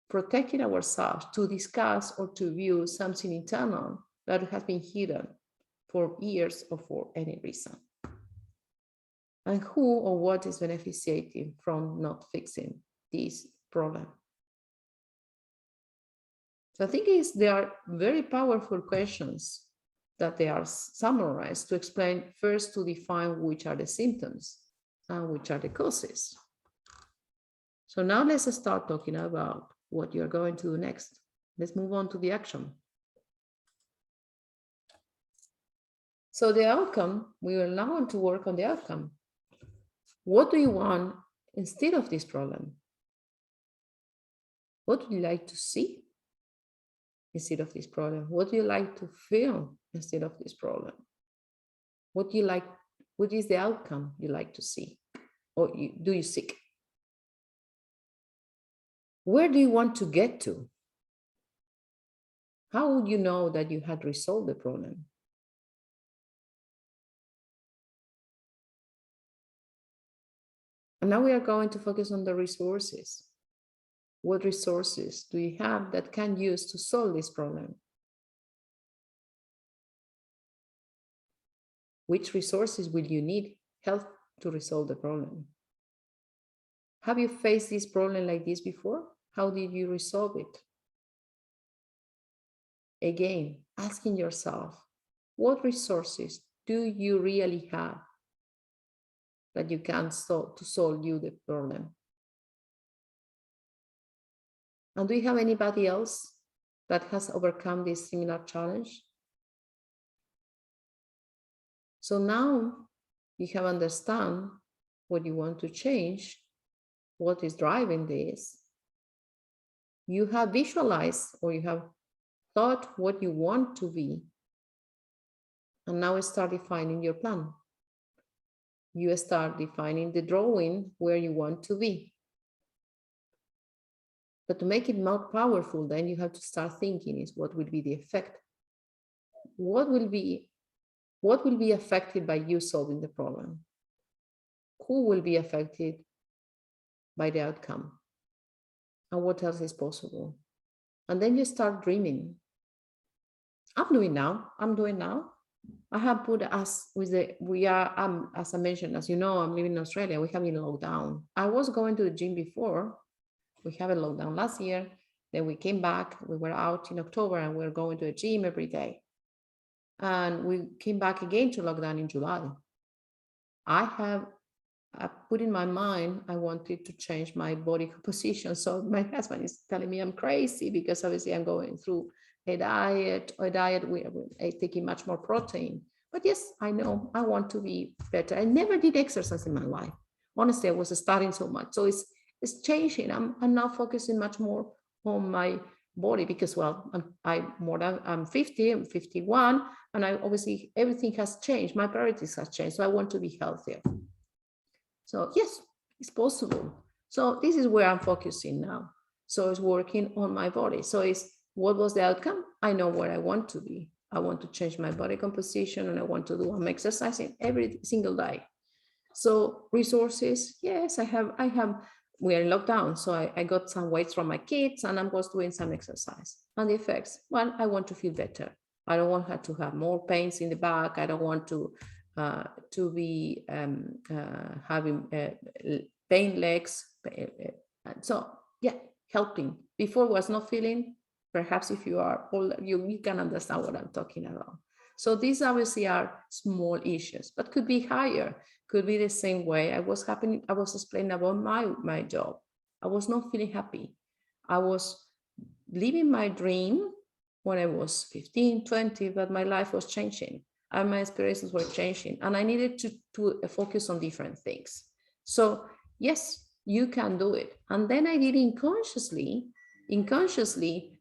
protecting ourselves to discuss or to view something internal that has been hidden for years or for any reason. And who or what is benefiting from not fixing this problem? So I think there are very powerful questions that they are summarized to explain, first, to define which are the symptoms and which are the causes. So now let's start talking about what you're going to do next. Let's move on to the action. So the outcome, we will now want to work on the outcome. What do you want instead of this problem? What would you like to see instead of this problem? What do you like to feel instead of this problem? What is the outcome you like to see or do you seek? Where do you want to get to? How would you know that you had resolved the problem? And now we are going to focus on the resources. What resources do you have that can use to solve this problem? Which resources will you need help to resolve the problem? Have you faced this problem like this before? How did you resolve it? Again, asking yourself, what resources do you really have that you can solve to solve you the problem? And do you have anybody else that has overcome this similar challenge? So now you have understand what you want to change, what is driving this. You have visualized or you have thought what you want to be. And now start defining your plan. You start defining the drawing where you want to be. But to make it more powerful, then you have to start thinking is what will be the effect? What will be affected by you solving the problem? Who will be affected by the outcome? And what else is possible? And then you start dreaming. I'm doing now. I have put us with we are, as I mentioned, as you know, I'm living in Australia. We have been lockdown. I was going to the gym before. We have a lockdown last year. Then we came back. We were out in October and we we're going to the gym every day. And we came back again to lockdown in July. I put in my mind, I wanted to change my body composition. So my husband is telling me I'm crazy because obviously I'm going through a diet we're taking much more protein. But yes, I know I want to be better. I never did exercise in my life. Honestly, I was studying so much. So it's changing. I'm now focusing much more on my body because, well, I'm 50, I'm 51, and I obviously everything has changed. My priorities have changed. So I want to be healthier. So yes, it's possible. So this is where I'm focusing now. So it's working on my body. So it's what was the outcome? I know where I want to be. I want to change my body composition and I want to do, I'm exercising every single day. So resources, yes, I have, we are in lockdown. So I got some weights from my kids and I was doing some exercise. And the effects, well, I want to feel better. I don't want her to have more pains in the back. I don't want to be having pain legs. So yeah, helping. Before was not feeling. Perhaps if you are older, you can understand what I'm talking about. So these obviously are small issues, but could be higher, could be the same way. I was explaining about my job. I was not feeling happy. I was living my dream when I was 15, 20, but my life was changing and my aspirations were changing and I needed to focus on different things. So yes, you can do it. And then I did unconsciously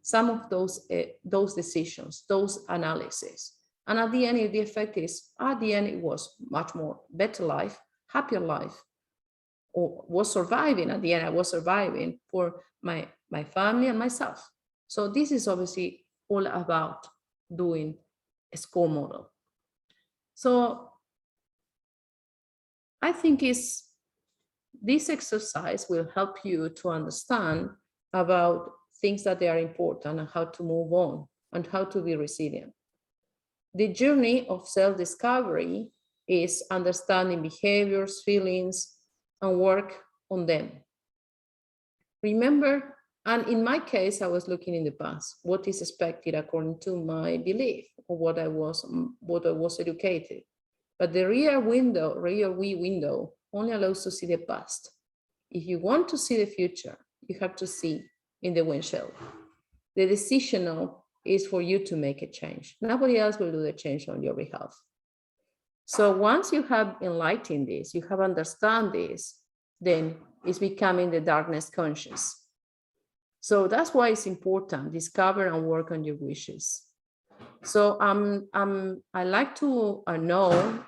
some of those decisions, those analyses. And at the end, the effect is, at the end, it was much more better life, happier life, or was surviving. At the end, I was surviving for my family and myself. So this is obviously all about doing a score model. So I think this exercise will help you to understand about things that they are important and how to move on and how to be resilient. The journey of self-discovery is understanding behaviors, feelings, and work on them. Remember, and in my case, I was looking in the past, what is expected according to my belief or what I was educated. But the rear view window only allows to see the past. If you want to see the future, you have to see in the windshield. The decisional is for you to make a change. Nobody else will do the change on your behalf. So once you have enlightened this, you have understand this, then it's becoming the darkness conscious. So that's why it's important, discover and work on your wishes. So I like to know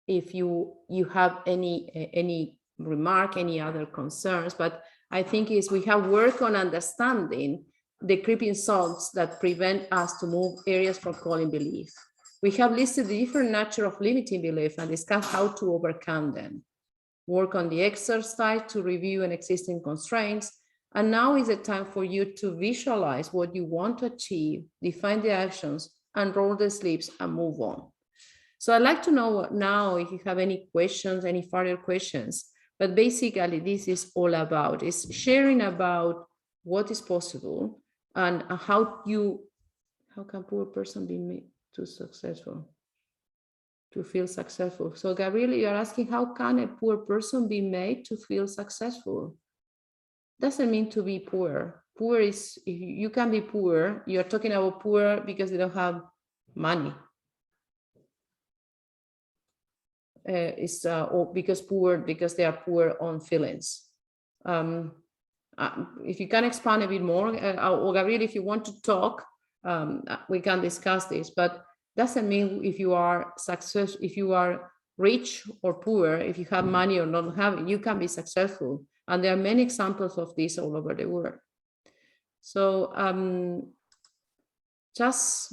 if you have any remark, any other concerns, but I think we have work on understanding the creeping thoughts that prevent us to move areas from calling belief. We have listed the different nature of limiting belief and discussed how to overcome them. Work on the exercise to review an existing constraints. And now is the time for you to visualize what you want to achieve, define the actions, and roll the sleeves and move on. So I'd like to know now if you have any questions, any further questions. But basically, this is all about, is sharing about what is possible and how can poor person be made to feel successful. So Gabriela, you're asking, how can a poor person be made to feel successful? Doesn't mean to be poor. Poor is, if you can be poor, you're talking about poor because they don't have money. Or because they are poor on feelings. If you can expand a bit more, or Gabriel, if you want to talk, we can discuss this, but doesn't mean if you are rich or poor, if you have money or not have it, you can be successful. And there are many examples of this all over the world. So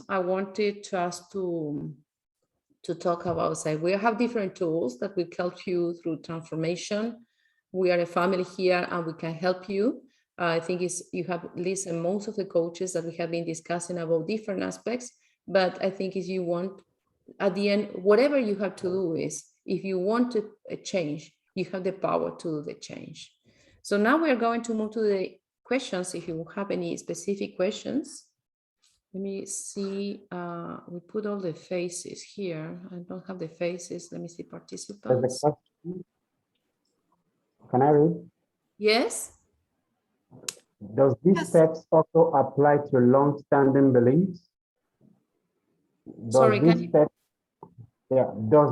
I wanted to ask to talk about, say, we have different tools that will help you through transformation. We are a family here and we can help you. I think you have listened most of the coaches that we have been discussing about different aspects, but I think if you want, at the end, whatever you have to do is, if you want to change, you have the power to do the change. So now we're going to move to the questions. If you have any specific questions, let me see. We put all the faces here. I don't have the faces. Let me see There's a participants. question. Can I read? Yes. Does these steps also apply to long-standing beliefs? Sorry, Does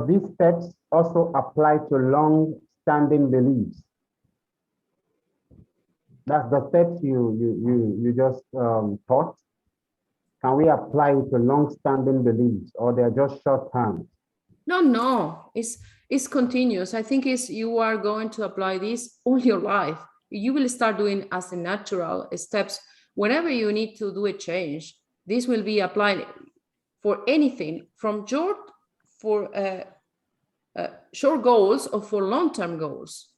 these steps also apply to long-standing beliefs? That's the steps you just taught. Can we apply it to long-standing beliefs, or they're just short-term? No, it's continuous. I think you are going to apply this all your life. You will start doing as a natural steps. Whenever you need to do a change, this will be applied for anything from short goals or for long-term goals.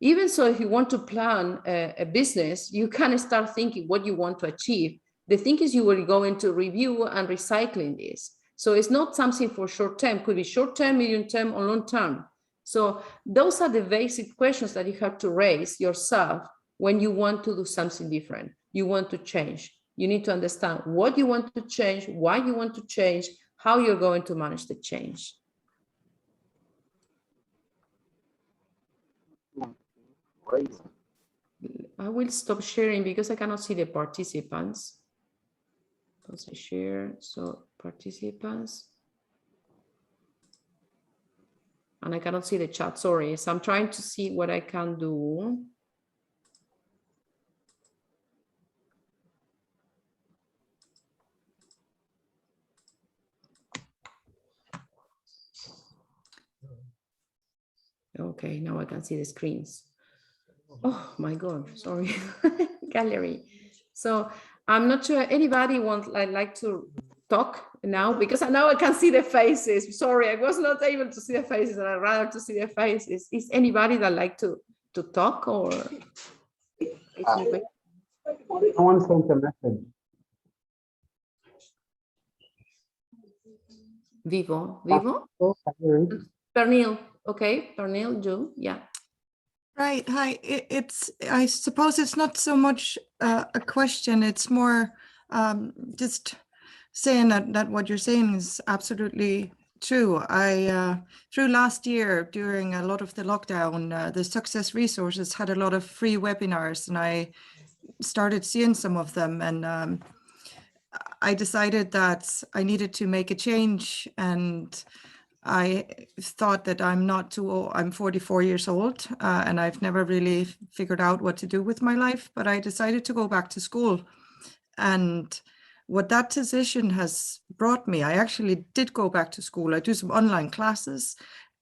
Even so, if you want to plan a business, you can start thinking what you want to achieve. The thing is, you will go into review and recycling this. So it's not something for short term, could be short term, medium term, or long term. So those are the basic questions that you have to raise yourself when you want to do something different. You want to change. You need to understand what you want to change, why you want to change, how you're going to manage the change. I will stop sharing because I cannot see the participants. Close the share, so participants. And I cannot see the chat, sorry. So I'm trying to see what I can do. Okay, now I can see the screens. Oh my God, sorry, gallery. So I'm not sure anybody wants, I'd like to talk now because now I can see the faces. Sorry, I was not able to see the faces and I'd rather to see the faces. Is anybody that like to talk or? Someone sent a message. Vivo. Pernil, okay, Pernil, Joe, yeah. Right, hi, I suppose it's not so much a question, it's more just saying that what you're saying is absolutely true. Through last year, during a lot of the lockdown, the Success Resources had a lot of free webinars and I started seeing some of them, and I decided that I needed to make a change, and I thought that I'm not too old. I'm 44 years old, and I've never really figured out what to do with my life, but I decided to go back to school. And what that decision has brought me, I actually did go back to school. I do some online classes,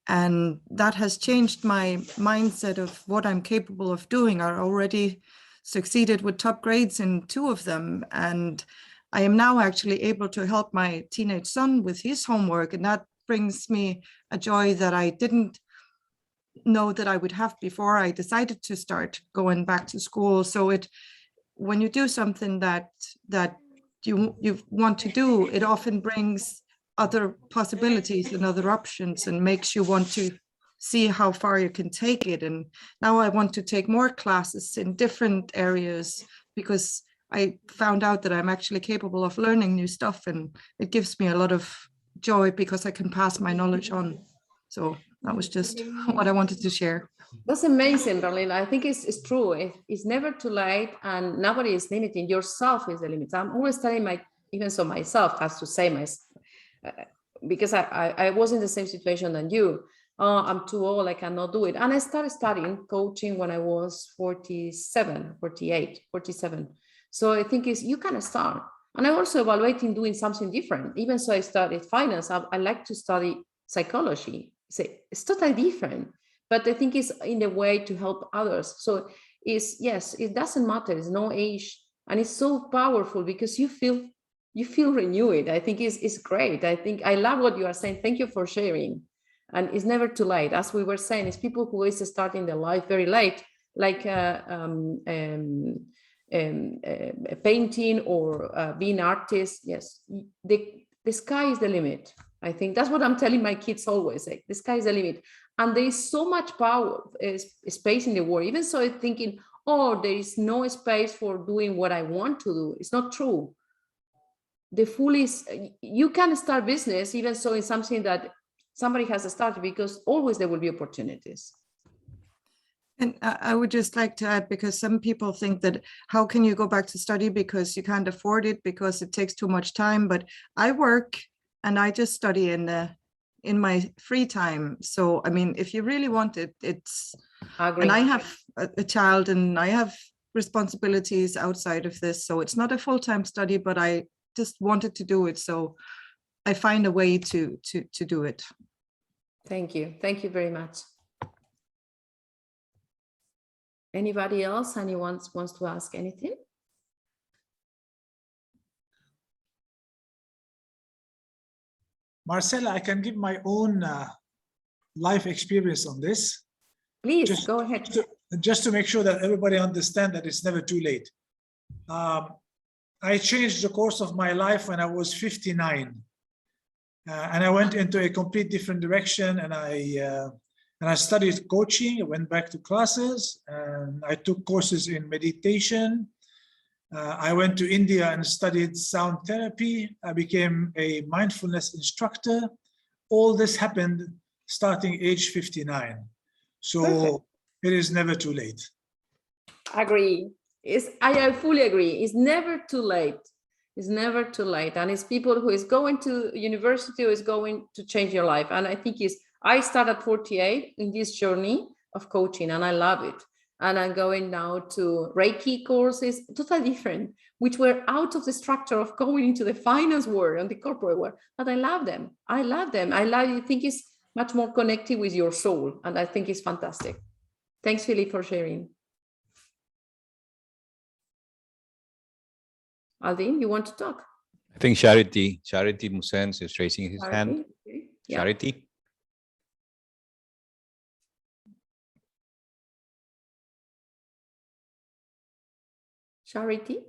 and that has changed my mindset of what I'm capable of doing. I already succeeded with top grades in 2 of them, and I am now actually able to help my teenage son with his homework, and that brings me a joy that I didn't know that I would have before I decided to start going back to school. So when you do something that you want to do, it often brings other possibilities and other options and makes you want to see how far you can take it. And now I want to take more classes in different areas because I found out that I'm actually capable of learning new stuff, and it gives me a lot of joy because I can pass my knowledge on. So that was just what I wanted to share. That's amazing, Berlin. I think it's true. It's never too late, and nobody is limiting. Yourself is the limit. I'm always telling even so myself has to say because I was in the same situation than you. Oh, I'm too old, I cannot do it. And I started studying coaching when I was 47. So I think you can start. And I'm also evaluating doing something different. Even so I studied finance. I like to study psychology. It's totally different. But I think it's in a way to help others. So yes, it doesn't matter. It's no age. And it's so powerful because you feel renewed. I think it's great. I think I love what you are saying. Thank you for sharing. And it's never too late. As we were saying, it's people who is starting their life very late, like painting or being artists. Yes, the sky is the limit. I think that's what I'm telling my kids always, like, the sky is the limit. And there is so much power, space in the world. Even so, thinking, oh, there is no space for doing what I want to do. It's not true. The fool is, you can start business, even so it's something that somebody has to start, because always there will be opportunities. And I would just like to add, because some people think that how can you go back to study because you can't afford it, because it takes too much time. But I work and I just study in my free time. So, I mean, if you really want it, it's, and I have a child and I have responsibilities outside of this. So it's not a full-time study, but I just wanted to do it. So I find a way to do it. Thank you. Thank you very much. Anybody else? Anyone wants to ask anything? Marcela, I can give my own life experience on this. Please go ahead. Just to make sure that everybody understands that it's never too late. I changed the course of my life when I was 59. And I went into a complete different direction, and I studied coaching. I went back to classes, and I took courses in meditation. I went to India and studied sound therapy. I became a mindfulness instructor. All this happened starting age 59. So perfect. It is never too late. Agree. I fully agree. It's never too late. It's never too late. And it's people who is going to university, who is going to change your life. And I think I started at 48 in this journey of coaching, and I love it. And I'm going now to Reiki courses, totally different, which were out of the structure of going into the finance world and the corporate world. But I love them. I love them. I think it's much more connected with your soul. And I think it's fantastic. Thanks, Philip, for sharing. Aldin, you want to talk? I think Charity Musens is raising his hand. Okay. Yeah. Charity. Charity?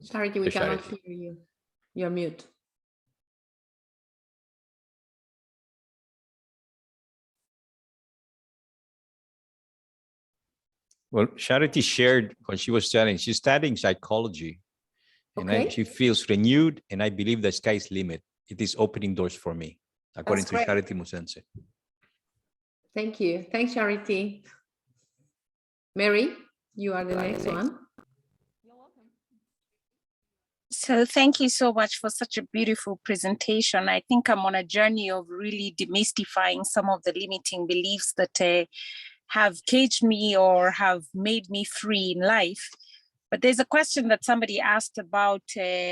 Charity, we cannot hear you. You're mute. Well, Charity shared what she was telling. She's studying psychology, and she feels renewed, and I believe the sky's limit. It is opening doors for me, according to Charity Musense. Thank you. Thanks, Charity. Mary, you are the next one. You're welcome. So thank you so much for such a beautiful presentation. I think I'm on a journey of really demystifying some of the limiting beliefs that have caged me or have made me free in life. But there's a question that somebody asked about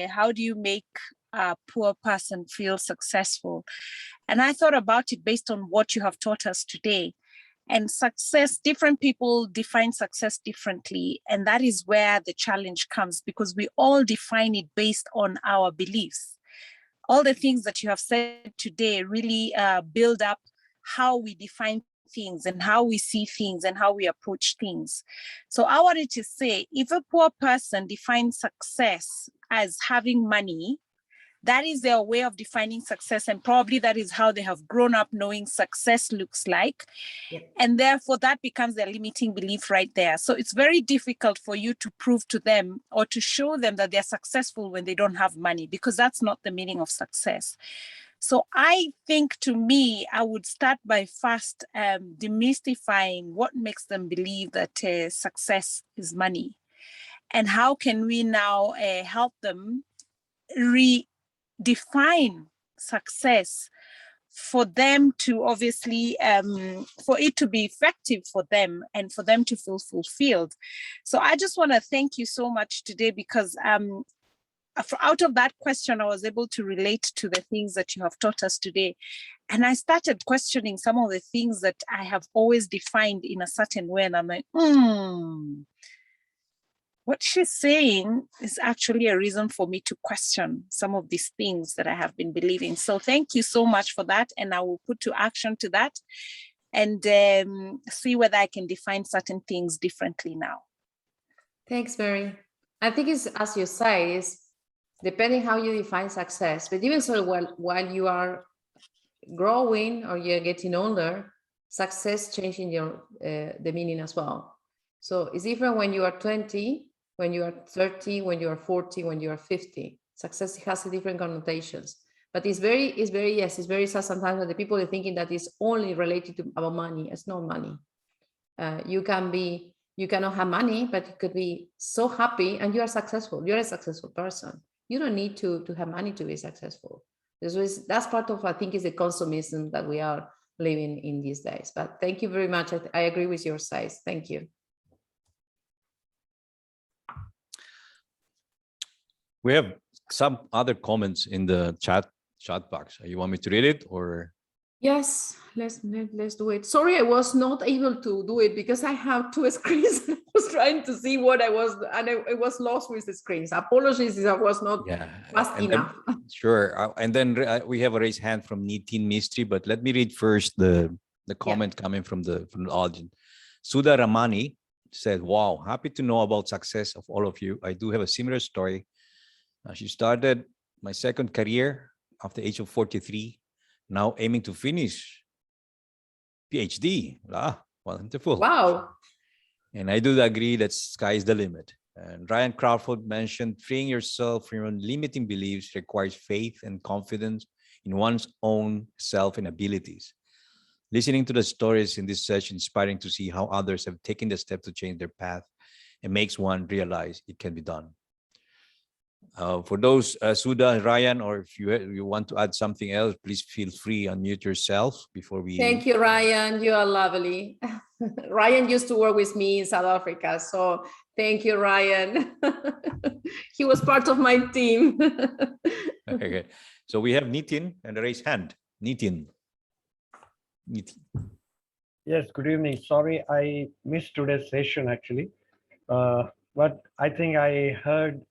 how do you make a poor person feel successful? And I thought about it based on what you have taught us today. And success, different people define success differently. And that is where the challenge comes, because we all define it based on our beliefs. All the things that you have said today really build up how we define things and how we see things and how we approach things. So I wanted to say, if a poor person defines success as having money, that is their way of defining success, and probably that is how they have grown up knowing success looks like. Yep. And therefore that becomes their limiting belief right there. So it's very difficult for you to prove to them or to show them that they're successful when they don't have money, because that's not the meaning of success. So I think, to me, I would start by first demystifying what makes them believe that success is money, and how can we now help them redefine success for them to obviously, for it to be effective for them and for them to feel fulfilled. So I just want to thank you so much today, because out of that question, I was able to relate to the things that you have taught us today. And I started questioning some of the things that I have always defined in a certain way. And I'm like, what she's saying is actually a reason for me to question some of these things that I have been believing. So thank you so much for that. And I will put to action to that. and see whether I can define certain things differently now. Thanks, Mary. I think it's, as you say, is depending how you define success, but even so, while you are growing or you're getting older, success changing your the meaning as well. So it's different when you are 20, when you are 30, when you are 40, when you are 50. Success has different connotations, but it's very sad sometimes that the people are thinking that it's only related to about money. It's not money. You cannot have money, but you could be so happy and you are successful. You're a successful person. You don't need to have money to be successful. That's part of, I think, is the consumism that we are living in these days. But thank you very much. I agree with your size. Thank you. We have some other comments in the chat box. You want me to read it or? Yes, let's do it. Sorry, I was not able to do it because I have two screens. I was trying to see what I was, and I was lost with the screens. Apologies if I was not fast enough. Sure. And then we have a raised hand from Nitin Mistry, but let me read first the comment coming from the audience. Sudha Ramani said, wow, happy to know about success of all of you. I do have a similar story. She started my second career after the age of 43. Now aiming to finish PhD. Wonderful. Wow. And I do agree that sky is the limit. And Ryan Crawford mentioned freeing yourself from your limiting beliefs requires faith and confidence in one's own self and abilities. Listening to the stories in this session, inspiring to see how others have taken the step to change their path, and makes one realize it can be done. For those, Sudha, Ryan, or if you want to add something else, please feel free, unmute yourself before we... Thank you, Ryan. You are lovely. Ryan used to work with me in South Africa, so thank you, Ryan. He was part of my team. Okay. So we have Nitin and a raised hand. Nitin. Yes, good evening. Sorry, I missed today's session actually, but I think I heard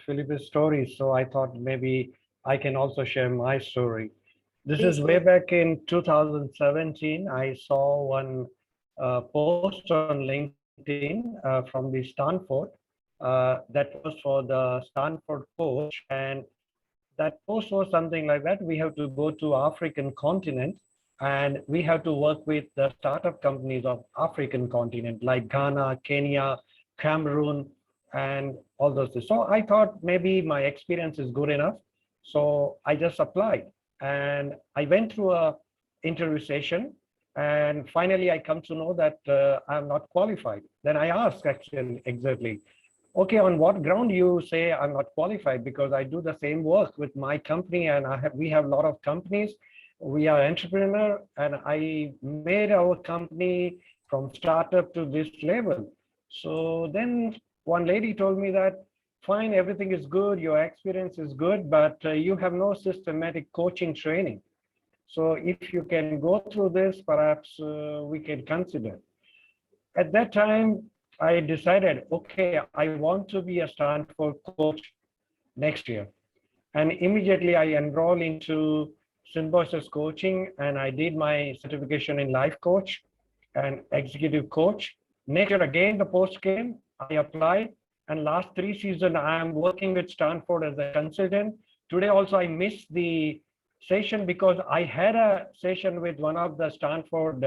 Philippe's story, so I thought maybe I can also share my story. This is way back in 2017. I saw one post on LinkedIn from the Stanford that was for the Stanford coach, and that post was something like that. We have to go to African continent and we have to work with the startup companies of African continent like Ghana, Kenya, Cameroon, and all those things. So I thought maybe my experience is good enough. So I just applied and I went through a interview session, and finally I come to know that I'm not qualified. Then I asked actually exactly, okay, on what ground you say I'm not qualified? Because I do the same work with my company and we have a lot of companies. We are entrepreneur and I made our company from startup to this level. So then one lady told me that, fine, everything is good, your experience is good, but you have no systematic coaching training. So if you can go through this, perhaps we can consider. At that time, I decided, okay, I want to be a Stanford coach next year. And immediately I enrolled into Symbiosis Coaching and I did my certification in life coach and executive coach. Next year again, the post came, I applied, and last 3 seasons, I am working with Stanford as a consultant. Today also, I missed the session because I had a session with one of the Stanford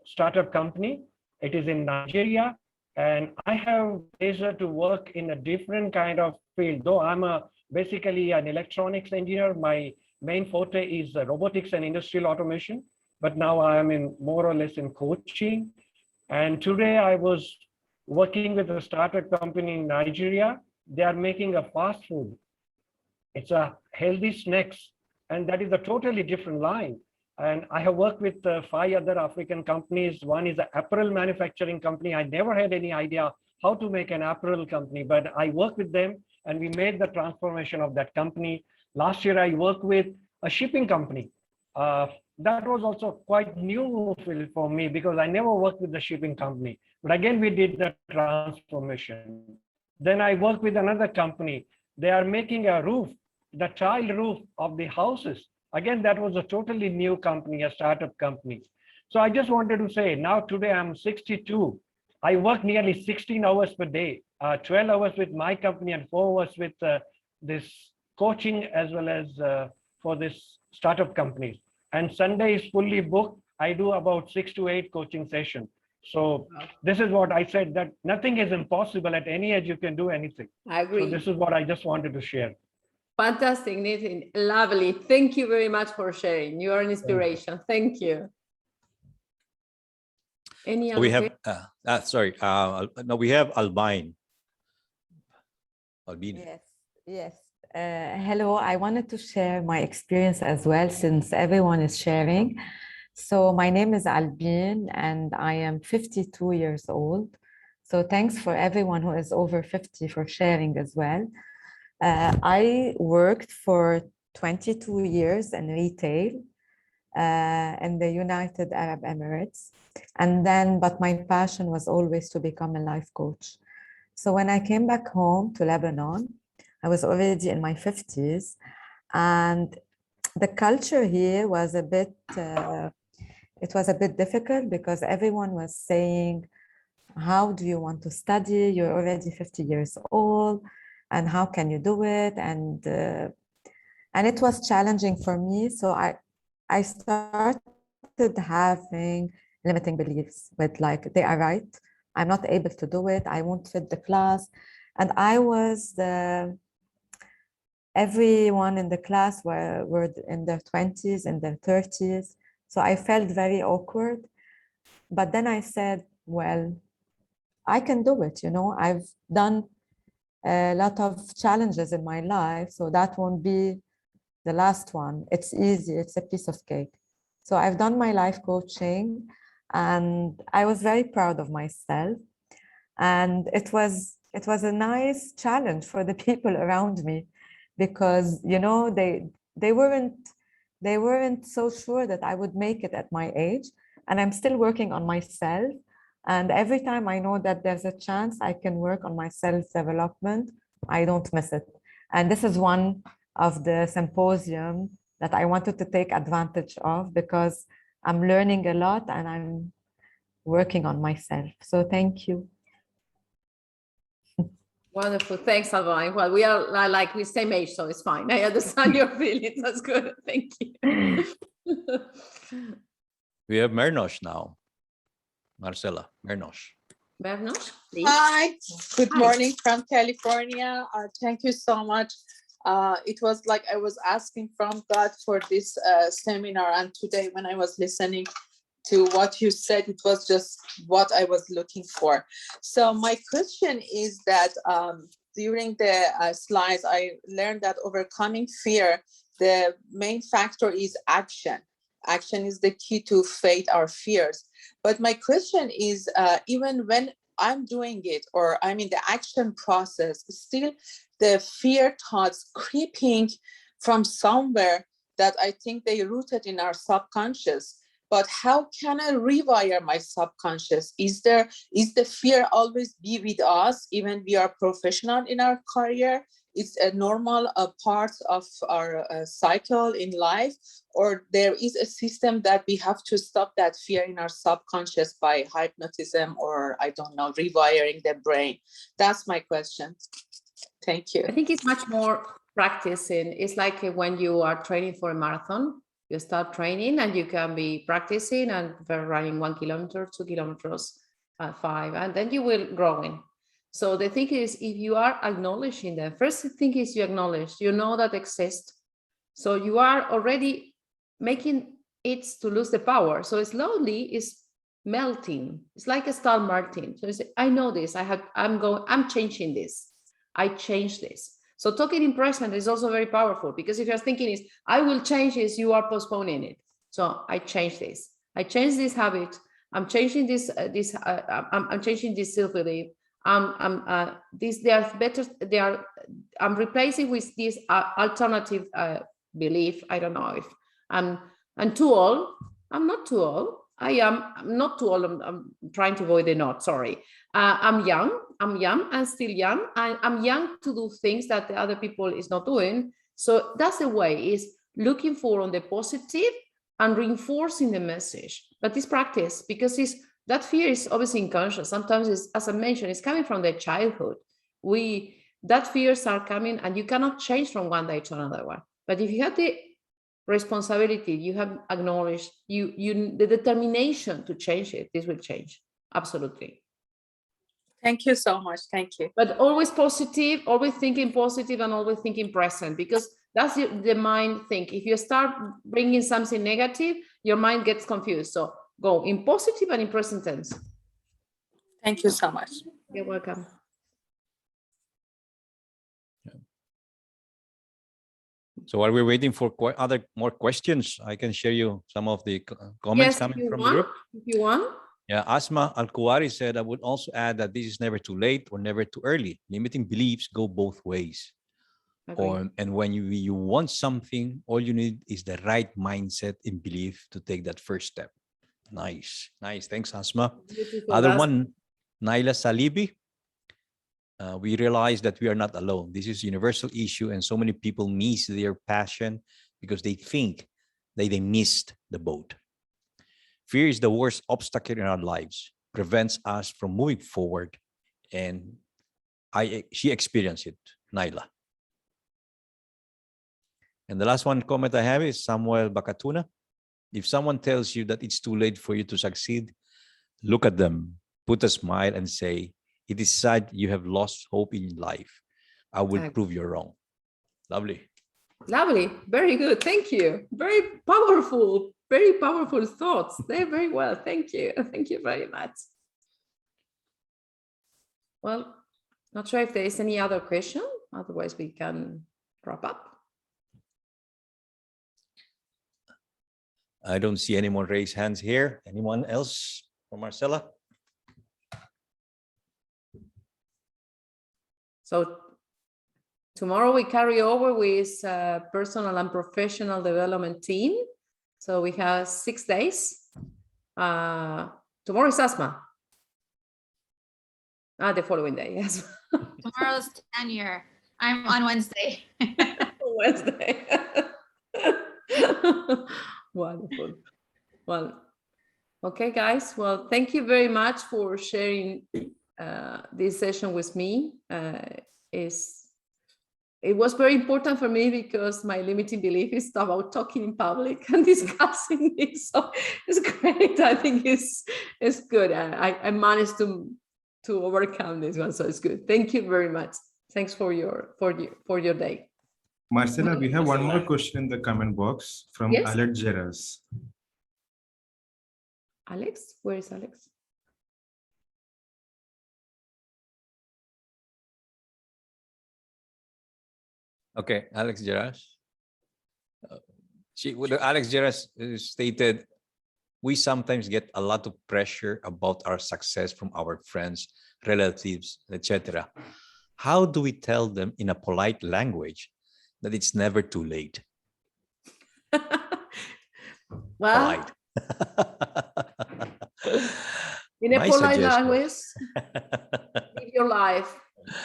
startup company. It is in Nigeria, and I have pleasure to work in a different kind of field. Though I'm basically an electronics engineer, my main forte is robotics and industrial automation, but now I am in more or less in coaching. And today I was working with a startup company in Nigeria. They are making a fast food. It's a healthy snacks, and that is a totally different line. And I have worked with 5 other African companies. One is an apparel manufacturing company. I never had any idea how to make an apparel company, but I worked with them and we made the transformation of that company. Last year, I worked with a shipping company. That was also quite new for me because I never worked with the shipping company. But again, we did the transformation. Then I worked with another company. They are making a roof, the tile roof of the houses. Again, that was a totally new company, a startup company. So I just wanted to say, now today I'm 62. I work nearly 16 hours per day, 12 hours with my company and 4 hours with this coaching as well as for this startup companies. And Sunday is fully booked. I do about 6 to 8 coaching sessions. So this is what I said, that nothing is impossible. At any age, you can do anything. I agree. So this is what I just wanted to share. Fantastic, Nathan. Lovely. Thank you very much for sharing. You are an inspiration. Thank you. Any other? We have, no, we have Albine. Albine. Yes, yes. Hello, I wanted to share my experience as well, since everyone is sharing. So my name is Albine and I am 52 years old. So thanks for everyone who is over 50 for sharing as well. I worked for 22 years in retail in the United Arab Emirates. And then, but my passion was always to become a life coach. So when I came back home to Lebanon, I was already in my 50s, and the culture here was a bit, it was a bit difficult because everyone was saying, how do you want to study? You're already 50 years old, and how can you do it? And it was challenging for me. So I started having limiting beliefs with, like, they are right, I'm not able to do it, I won't fit the class. And I was everyone in the class were in their 20s and their 30s. So I felt very awkward. But then I said, well, I can do it, you know, I've done a lot of challenges in my life, so that won't be the last one. It's easy, it's a piece of cake. So I've done my life coaching and I was very proud of myself. And it was a nice challenge for the people around me, because, you know, they weren't so sure that I would make it at my age. And I'm still working on myself. And every time I know that there's a chance I can work on my self-development, I don't miss it. And this is one of the symposium that I wanted to take advantage of, because I'm learning a lot and I'm working on myself. So thank you. Wonderful. Thanks, Albine. Well, we are like the same age, so it's fine. I understand your feelings. That's good. Thank you. We have Mernosh now. Marcela, Mernosh. Mernosh, please. Hi, good morning from California. Thank you so much. It was like I was asking from God for this seminar, and today when I was listening to what you said, it was just what I was looking for. So my question is that during the slides, I learned that overcoming fear, the main factor is action. Action is the key to fate our fears. But my question is, even when I'm doing it or I'm in the action process, still the fear thoughts creeping from somewhere that I think they rooted in our subconscious. But how can I rewire my subconscious? Is the fear always be with us, even we are professional in our career? It's a normal part of our cycle in life, or there is a system that we have to stop that fear in our subconscious by hypnotism, or I don't know, rewiring the brain? That's my question. Thank you. I think it's much more practicing. It's like when you are training for a marathon, you start training and you can be practicing and running 1 kilometer, 2 kilometers, 5, and then you will growing. So the thing is, if you are acknowledging the first thing is you acknowledge, you know that exists. So you are already making it to lose the power. So slowly it's melting. It's like a star melting. So it's, I know this, I'm changing this. I change this. So talking in present is also very powerful, because if you're thinking is, I will change this, you are postponing it. So I change this. I change this habit. I'm changing this. I'm changing this self-belief. They are better. I'm replacing with this alternative belief. I don't know if I'm too old. I'm not too old. I'm not too old. I'm trying to avoid the not. Sorry. I'm young. I'm young and still young. I'm young to do things that the other people is not doing. So that's the way, is looking for on the positive and reinforcing the message. But this practice, because that fear is obviously unconscious. Sometimes, as I mentioned, it's coming from their childhood. That fears are coming, and you cannot change from one day to another one. But if you have the responsibility, you have acknowledged the determination to change it, this will change. Absolutely. Thank you so much. Thank you. But always positive, always thinking positive, and always thinking present, because that's the mind thing. If you start bringing something negative, your mind gets confused. So go in positive and in present tense. Thank you so much. You're welcome. So while we're waiting for more questions, I can share you some of the comments coming from the group. If you want. Yeah, Asma Al-Kuwari said, I would also add that this is never too late or never too early. Limiting beliefs go both ways. And when you want something, all you need is the right mindset and belief to take that first step. Nice. Thanks, Asma. Other one, Naila Salibi. We realize that we are not alone. This is a universal issue, and so many people miss their passion because they think that they missed the boat. Fear is the worst obstacle in our lives, prevents us from moving forward, and she experienced it, Naila. And the last one comment I have is Samuel Bakatuna. If someone tells you that it's too late for you to succeed, look at them, put a smile, and say, it is sad you have lost hope in life. I will prove you're wrong. Lovely. Lovely. Very good. Thank you. Very powerful thoughts. They're very well. Thank you. Thank you very much. Well, not sure if there is any other question. Otherwise, we can wrap up. I don't see anyone raise hands here. Anyone else for Marcela? So tomorrow we carry over with personal and professional development team. So we have 6 days. Tomorrow is Asma. The following day, yes. Tomorrow's tenure. I'm on Wednesday. Wednesday. Wonderful. Well, okay, guys. Well, thank you very much for sharing this session with me. It was very important for me because my limiting belief is about talking in public and discussing it. So it's great. I think it's good. I managed to overcome this one, so it's good. Thank you very much. Thanks for your day. Marcela, we have one more question in the comment box from Alex Geras. Alex, where is Alex? Okay, Alex Geras. Alex Geras stated, we sometimes get a lot of pressure about our success from our friends, relatives, etc. How do we tell them in a polite language that it's never too late? Well, polite. in a polite language, live your life.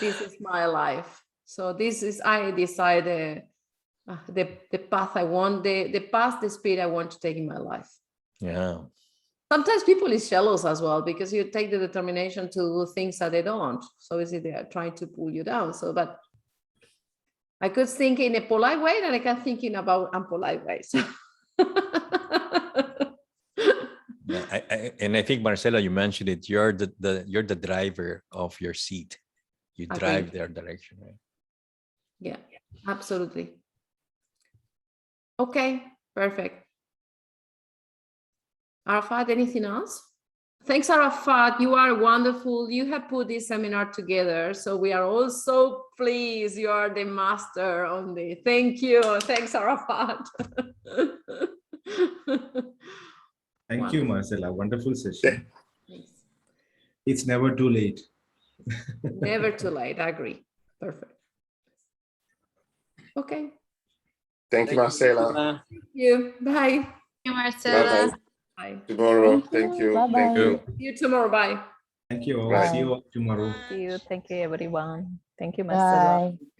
This is my life. So this is, I decide the path I want, the path, the speed I want to take in my life. Yeah. Sometimes people is jealous as well because you take the determination to do things that they don't. So obviously they are trying to pull you down. So, but I could think in a polite way that I can think in about unpolite ways. Yeah, I think Marcela, you mentioned it. You're the driver of your seat. You drive their direction, right? Yeah, absolutely. Okay, perfect. Arafat, anything else? Thanks, Arafat. You are wonderful. You have put this seminar together. So we are all so pleased. You are the master on the. Thank you. Thanks, Arafat. Thank you, Marcela. Wonderful session. Thanks. It's never too late. Never too late. I agree. Perfect. Okay. Thank you, Marcela. Thank you. Bye. Thank you, Marcela. Bye-bye. Bye. Tomorrow. Thank you. Bye-bye. Thank you. See you tomorrow. Bye. Thank you all. Bye. See you all tomorrow. See you. Thank you, everyone. Thank you, Marcela. Bye.